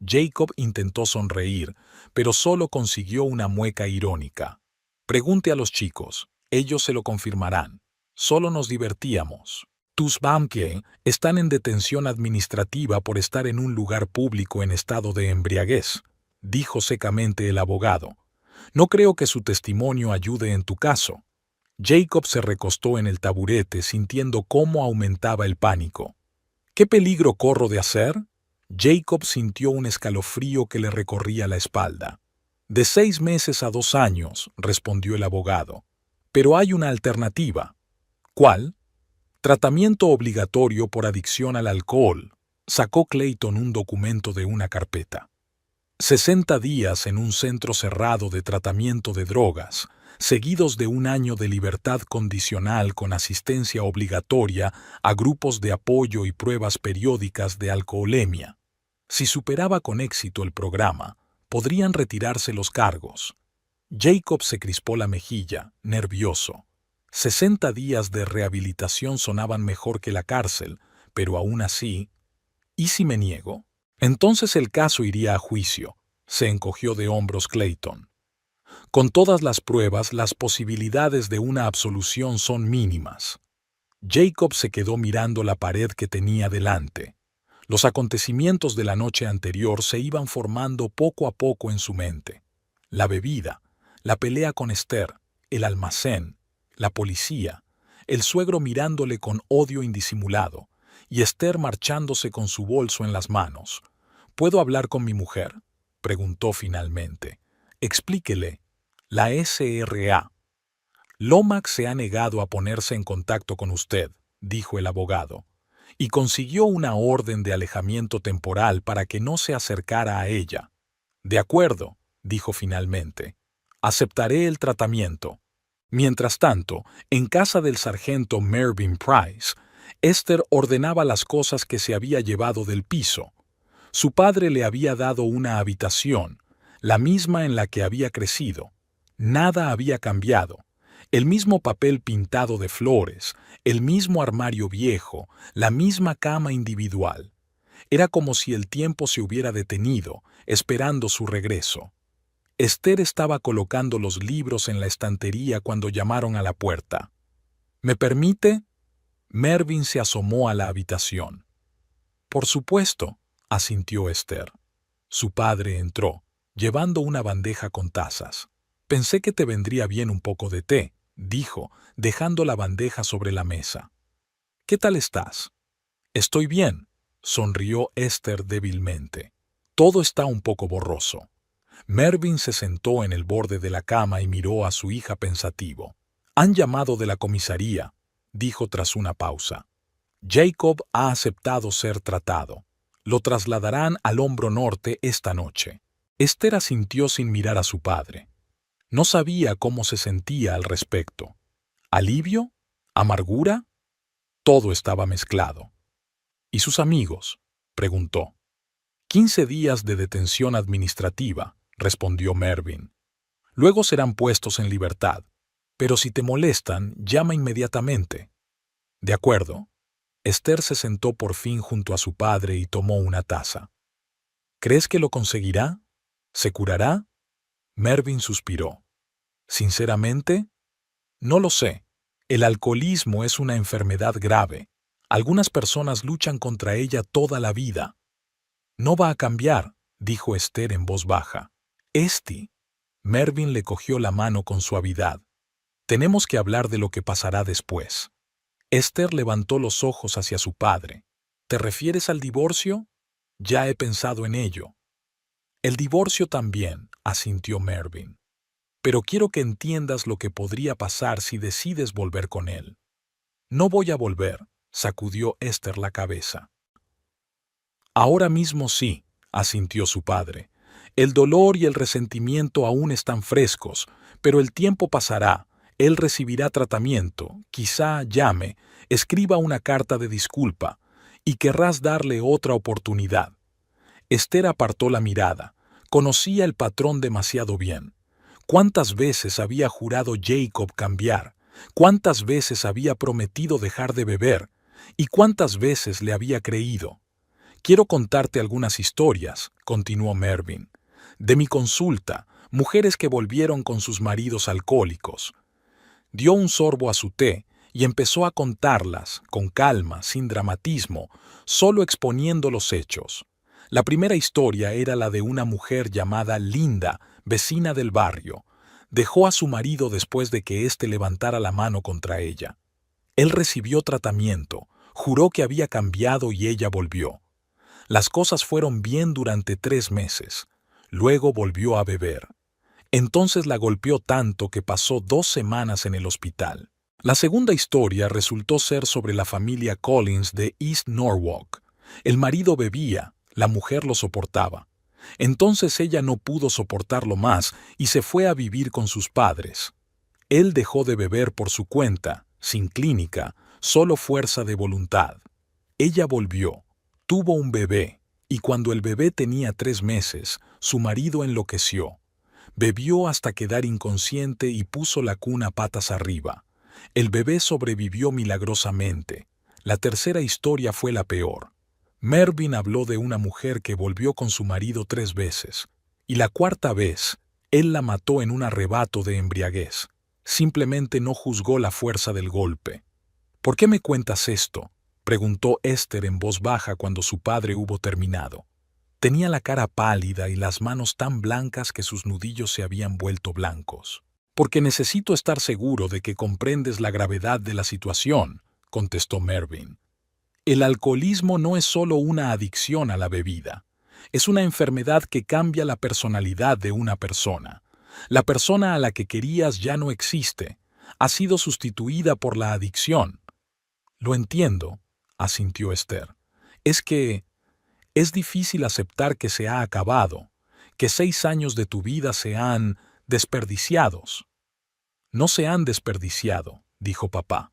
Jacob intentó sonreír, pero solo consiguió una mueca irónica. «Pregunte a los chicos, ellos se lo confirmarán. Solo nos divertíamos». «Tus Bamke están en detención administrativa por estar en un lugar público en estado de embriaguez», dijo secamente el abogado. «No creo que su testimonio ayude en tu caso». Jacob se recostó en el taburete sintiendo cómo aumentaba el pánico. «¿Qué peligro corro de hacer?». Jacob sintió un escalofrío que le recorría la espalda. «De 6 meses a 2 años», respondió el abogado. «Pero hay una alternativa». «¿Cuál?». «Tratamiento obligatorio por adicción al alcohol». Sacó Clayton un documento de una carpeta. 60 días en un centro cerrado de tratamiento de drogas, seguidos de 1 año de libertad condicional con asistencia obligatoria a grupos de apoyo y pruebas periódicas de alcoholemia. Si superaba con éxito el programa, podrían retirarse los cargos. Jacob se crispó la mejilla, nervioso. 60 días de rehabilitación sonaban mejor que la cárcel, pero aún así... ¿Y si me niego? Entonces el caso iría a juicio. Se encogió de hombros Clayton. Con todas las pruebas, las posibilidades de una absolución son mínimas. Jacob se quedó mirando la pared que tenía delante. Los acontecimientos de la noche anterior se iban formando poco a poco en su mente. La bebida, la pelea con Esther, el almacén, la policía, el suegro mirándole con odio indisimulado, y Esther marchándose con su bolso en las manos. «¿Puedo hablar con mi mujer?», preguntó finalmente. «Explíquele. La SRA». «Lomax se ha negado a ponerse en contacto con usted», dijo el abogado, «y consiguió una orden de alejamiento temporal para que no se acercara a ella». «De acuerdo», dijo finalmente. «Aceptaré el tratamiento». Mientras tanto, en casa del sargento Mervyn Price, Esther ordenaba las cosas que se había llevado del piso. Su padre le había dado una habitación, la misma en la que había crecido. Nada había cambiado. El mismo papel pintado de flores, el mismo armario viejo, la misma cama individual. Era como si el tiempo se hubiera detenido, esperando su regreso. Esther estaba colocando los libros en la estantería cuando llamaron a la puerta. «¿Me permite?». Mervyn se asomó a la habitación. «Por supuesto», asintió Esther. Su padre entró, llevando una bandeja con tazas. «Pensé que te vendría bien un poco de té», dijo, dejando la bandeja sobre la mesa. «¿Qué tal estás?». «Estoy bien», sonrió Esther débilmente. «Todo está un poco borroso». Mervyn se sentó en el borde de la cama y miró a su hija pensativo. «Han llamado de la comisaría», dijo tras una pausa. «Jacob ha aceptado ser tratado. Lo trasladarán al Hombro Norte esta noche». Esther asintió sin mirar a su padre. No sabía cómo se sentía al respecto. ¿Alivio? ¿Amargura? Todo estaba mezclado. ¿Y sus amigos?, preguntó. 15 días de detención administrativa, respondió Mervyn. Luego serán puestos en libertad. Pero si te molestan, llama inmediatamente. De acuerdo. Esther se sentó por fin junto a su padre y tomó una taza. ¿Crees que lo conseguirá? ¿Se curará? Mervyn suspiró. Sinceramente, no lo sé. El alcoholismo es una enfermedad grave. Algunas personas luchan contra ella toda la vida. No va a cambiar, dijo Esther en voz baja. Esti. Mervyn le cogió la mano con suavidad. Tenemos que hablar de lo que pasará después. Esther levantó los ojos hacia su padre. ¿Te refieres al divorcio? Ya he pensado en ello. El divorcio también, asintió Mervyn. Pero quiero que entiendas lo que podría pasar si decides volver con él. No voy a volver, sacudió Esther la cabeza. Ahora mismo sí, asintió su padre. El dolor y el resentimiento aún están frescos, pero el tiempo pasará. Él recibirá tratamiento, quizá llame, escriba una carta de disculpa, y querrás darle otra oportunidad. Esther apartó la mirada. Conocía el patrón demasiado bien. ¿Cuántas veces había jurado Jacob cambiar? ¿Cuántas veces había prometido dejar de beber? ¿Y cuántas veces le había creído? Quiero contarte algunas historias, continuó Mervyn, de mi consulta, mujeres que volvieron con sus maridos alcohólicos. Dio un sorbo a su té y empezó a contarlas, con calma, sin dramatismo, solo exponiendo los hechos. La primera historia era la de una mujer llamada Linda, vecina del barrio. Dejó a su marido después de que éste levantara la mano contra ella. Él recibió tratamiento, juró que había cambiado y ella volvió. Las cosas fueron bien durante 3 meses. Luego volvió a beber. Entonces la golpeó tanto que pasó 2 semanas en el hospital. La segunda historia resultó ser sobre la familia Collins de East Norwalk. El marido bebía, la mujer lo soportaba. Entonces ella no pudo soportarlo más y se fue a vivir con sus padres. Él dejó de beber por su cuenta, sin clínica, solo fuerza de voluntad. Ella volvió, tuvo un bebé, y cuando el bebé tenía 3 meses, su marido enloqueció. Bebió hasta quedar inconsciente y puso la cuna patas arriba. El bebé sobrevivió milagrosamente. La tercera historia fue la peor. Mervyn habló de una mujer que volvió con su marido 3 veces, y la cuarta vez, él la mató en un arrebato de embriaguez. Simplemente no juzgó la fuerza del golpe. ¿Por qué me cuentas esto?, preguntó Esther en voz baja cuando su padre hubo terminado. Tenía la cara pálida y las manos tan blancas que sus nudillos se habían vuelto blancos. Porque necesito estar seguro de que comprendes la gravedad de la situación, contestó Mervyn. El alcoholismo no es solo una adicción a la bebida. Es una enfermedad que cambia la personalidad de una persona. La persona a la que querías ya no existe. Ha sido sustituida por la adicción. Lo entiendo, asintió Esther. Es que es difícil aceptar que se ha acabado, que 6 años de tu vida se han desperdiciados. No se han desperdiciado, dijo papá.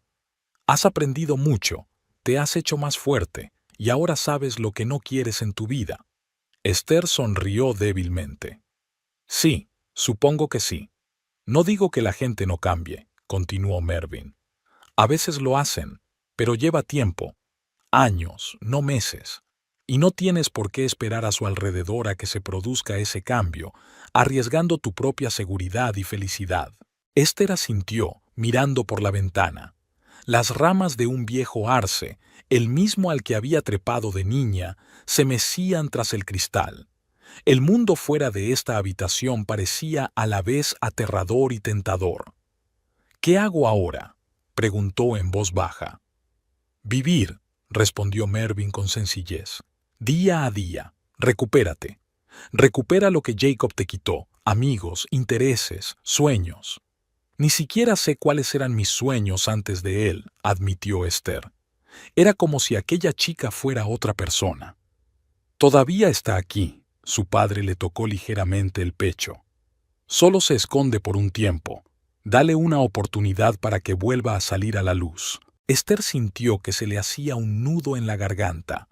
Has aprendido mucho, te has hecho más fuerte, y ahora sabes lo que no quieres en tu vida. Esther sonrió débilmente. Sí, supongo que sí. No digo que la gente no cambie, continuó Mervyn. A veces lo hacen, pero lleva tiempo. Años, no meses. Y no tienes por qué esperar a su alrededor a que se produzca ese cambio, arriesgando tu propia seguridad y felicidad. Esther asintió, mirando por la ventana. Las ramas de un viejo arce, el mismo al que había trepado de niña, se mecían tras el cristal. El mundo fuera de esta habitación parecía a la vez aterrador y tentador. ¿Qué hago ahora?, preguntó en voz baja. Vivir, respondió Mervyn con sencillez. Día a día, recupérate. Recupera lo que Jacob te quitó, amigos, intereses, sueños. Ni siquiera sé cuáles eran mis sueños antes de él, admitió Esther. Era como si aquella chica fuera otra persona. Todavía está aquí, su padre le tocó ligeramente el pecho. Solo se esconde por un tiempo. Dale una oportunidad para que vuelva a salir a la luz. Esther sintió que se le hacía un nudo en la garganta.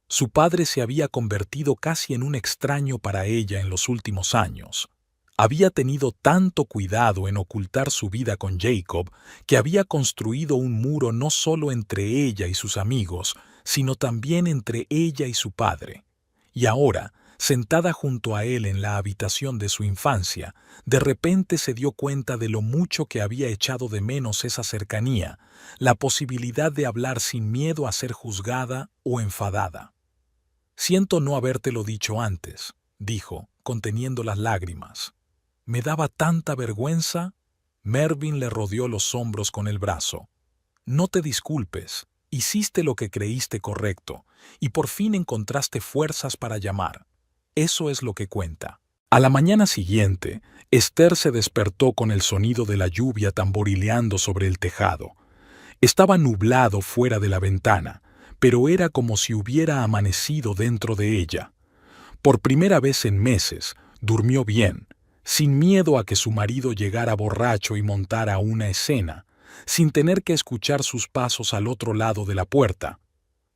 Su padre se había convertido casi en un extraño para ella en los últimos años. Había tenido tanto cuidado en ocultar su vida con Jacob que había construido un muro no solo entre ella y sus amigos, sino también entre ella y su padre. Y ahora, sentada junto a él en la habitación de su infancia, de repente se dio cuenta de lo mucho que había echado de menos esa cercanía, la posibilidad de hablar sin miedo a ser juzgada o enfadada. «Siento no habértelo dicho antes», dijo, conteniendo las lágrimas. «Me daba tanta vergüenza». Mervyn le rodeó los hombros con el brazo. «No te disculpes, hiciste lo que creíste correcto, y por fin encontraste fuerzas para llamar. Eso es lo que cuenta». A la mañana siguiente, Esther se despertó con el sonido de la lluvia tamborileando sobre el tejado. Estaba nublado fuera de la ventana, pero era como si hubiera amanecido dentro de ella. Por primera vez en meses, durmió bien, sin miedo a que su marido llegara borracho y montara una escena, sin tener que escuchar sus pasos al otro lado de la puerta.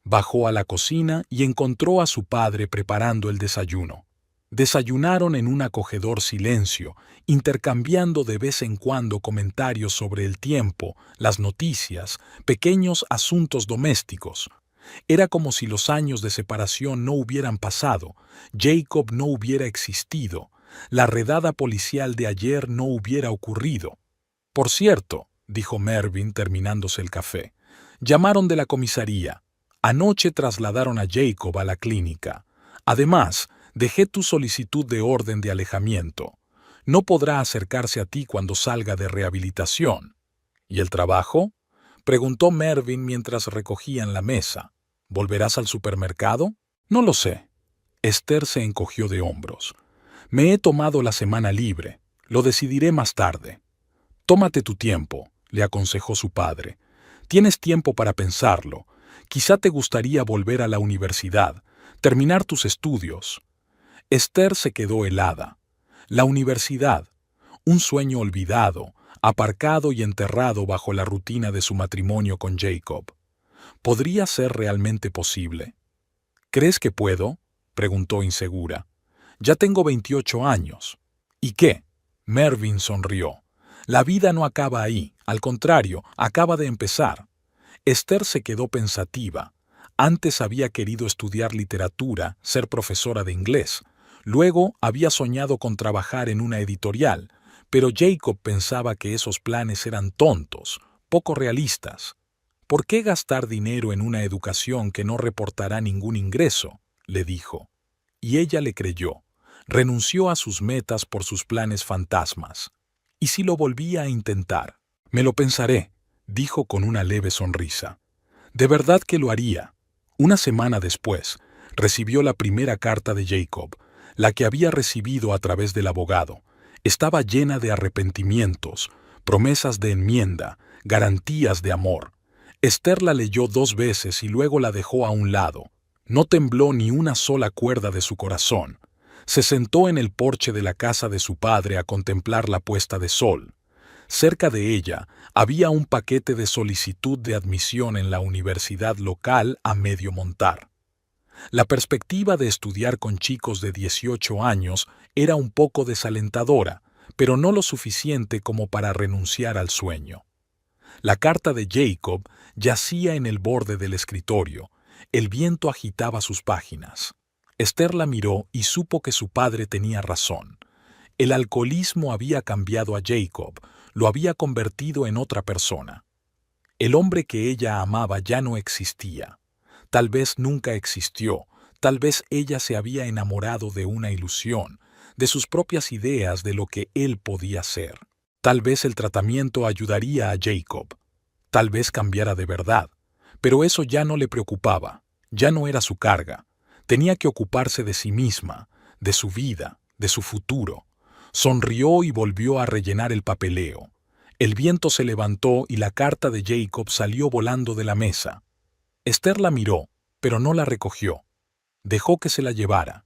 Bajó a la cocina y encontró a su padre preparando el desayuno. Desayunaron en un acogedor silencio, intercambiando de vez en cuando comentarios sobre el tiempo, las noticias, pequeños asuntos domésticos. Era como si los años de separación no hubieran pasado, Jacob no hubiera existido, la redada policial de ayer no hubiera ocurrido. «Por cierto», dijo Mervyn terminándose el café, «llamaron de la comisaría. Anoche trasladaron a Jacob a la clínica. Además, dejé tu solicitud de orden de alejamiento. No podrá acercarse a ti cuando salga de rehabilitación». «¿Y el trabajo?», preguntó Mervyn mientras recogían la mesa. «¿Volverás al supermercado?». «No lo sé». Esther se encogió de hombros. «Me he tomado la semana libre. Lo decidiré más tarde». «Tómate tu tiempo», le aconsejó su padre. «Tienes tiempo para pensarlo. Quizá te gustaría volver a la universidad, terminar tus estudios». Esther se quedó helada. La universidad, un sueño olvidado, aparcado y enterrado bajo la rutina de su matrimonio con Jacob. ¿Podría ser realmente posible? «¿Crees que puedo?», preguntó insegura. «Ya tengo 28 años». «¿Y qué?». Mervyn sonrió. «La vida no acaba ahí, al contrario, acaba de empezar». Esther se quedó pensativa. Antes había querido estudiar literatura, ser profesora de inglés. Luego había soñado con trabajar en una editorial, pero Jacob pensaba que esos planes eran tontos, poco realistas. «¿Por qué gastar dinero en una educación que no reportará ningún ingreso?», le dijo. Y ella le creyó. Renunció a sus metas por sus planes fantasmas. ¿Y si lo volvía a intentar? «Me lo pensaré», dijo con una leve sonrisa. De verdad que lo haría. Una semana después, recibió la primera carta de Jacob, la que había recibido a través del abogado. Estaba llena de arrepentimientos, promesas de enmienda, garantías de amor. Esther la leyó 2 veces y luego la dejó a un lado. No tembló ni una sola cuerda de su corazón. Se sentó en el porche de la casa de su padre a contemplar la puesta de sol. Cerca de ella había un paquete de solicitud de admisión en la universidad local a medio montar. La perspectiva de estudiar con chicos de 18 años era un poco desalentadora, pero no lo suficiente como para renunciar al sueño. La carta de Jacob yacía en el borde del escritorio. El viento agitaba sus páginas. Esther la miró y supo que su padre tenía razón. El alcoholismo había cambiado a Jacob, lo había convertido en otra persona. El hombre que ella amaba ya no existía. Tal vez nunca existió, tal vez ella se había enamorado de una ilusión, de sus propias ideas de lo que él podía ser. Tal vez el tratamiento ayudaría a Jacob, tal vez cambiara de verdad, pero eso ya no le preocupaba, ya no era su carga. Tenía que ocuparse de sí misma, de su vida, de su futuro. Sonrió y volvió a rellenar el papeleo. El viento se levantó y la carta de Jacob salió volando de la mesa. Esther la miró, pero no la recogió. Dejó que se la llevara.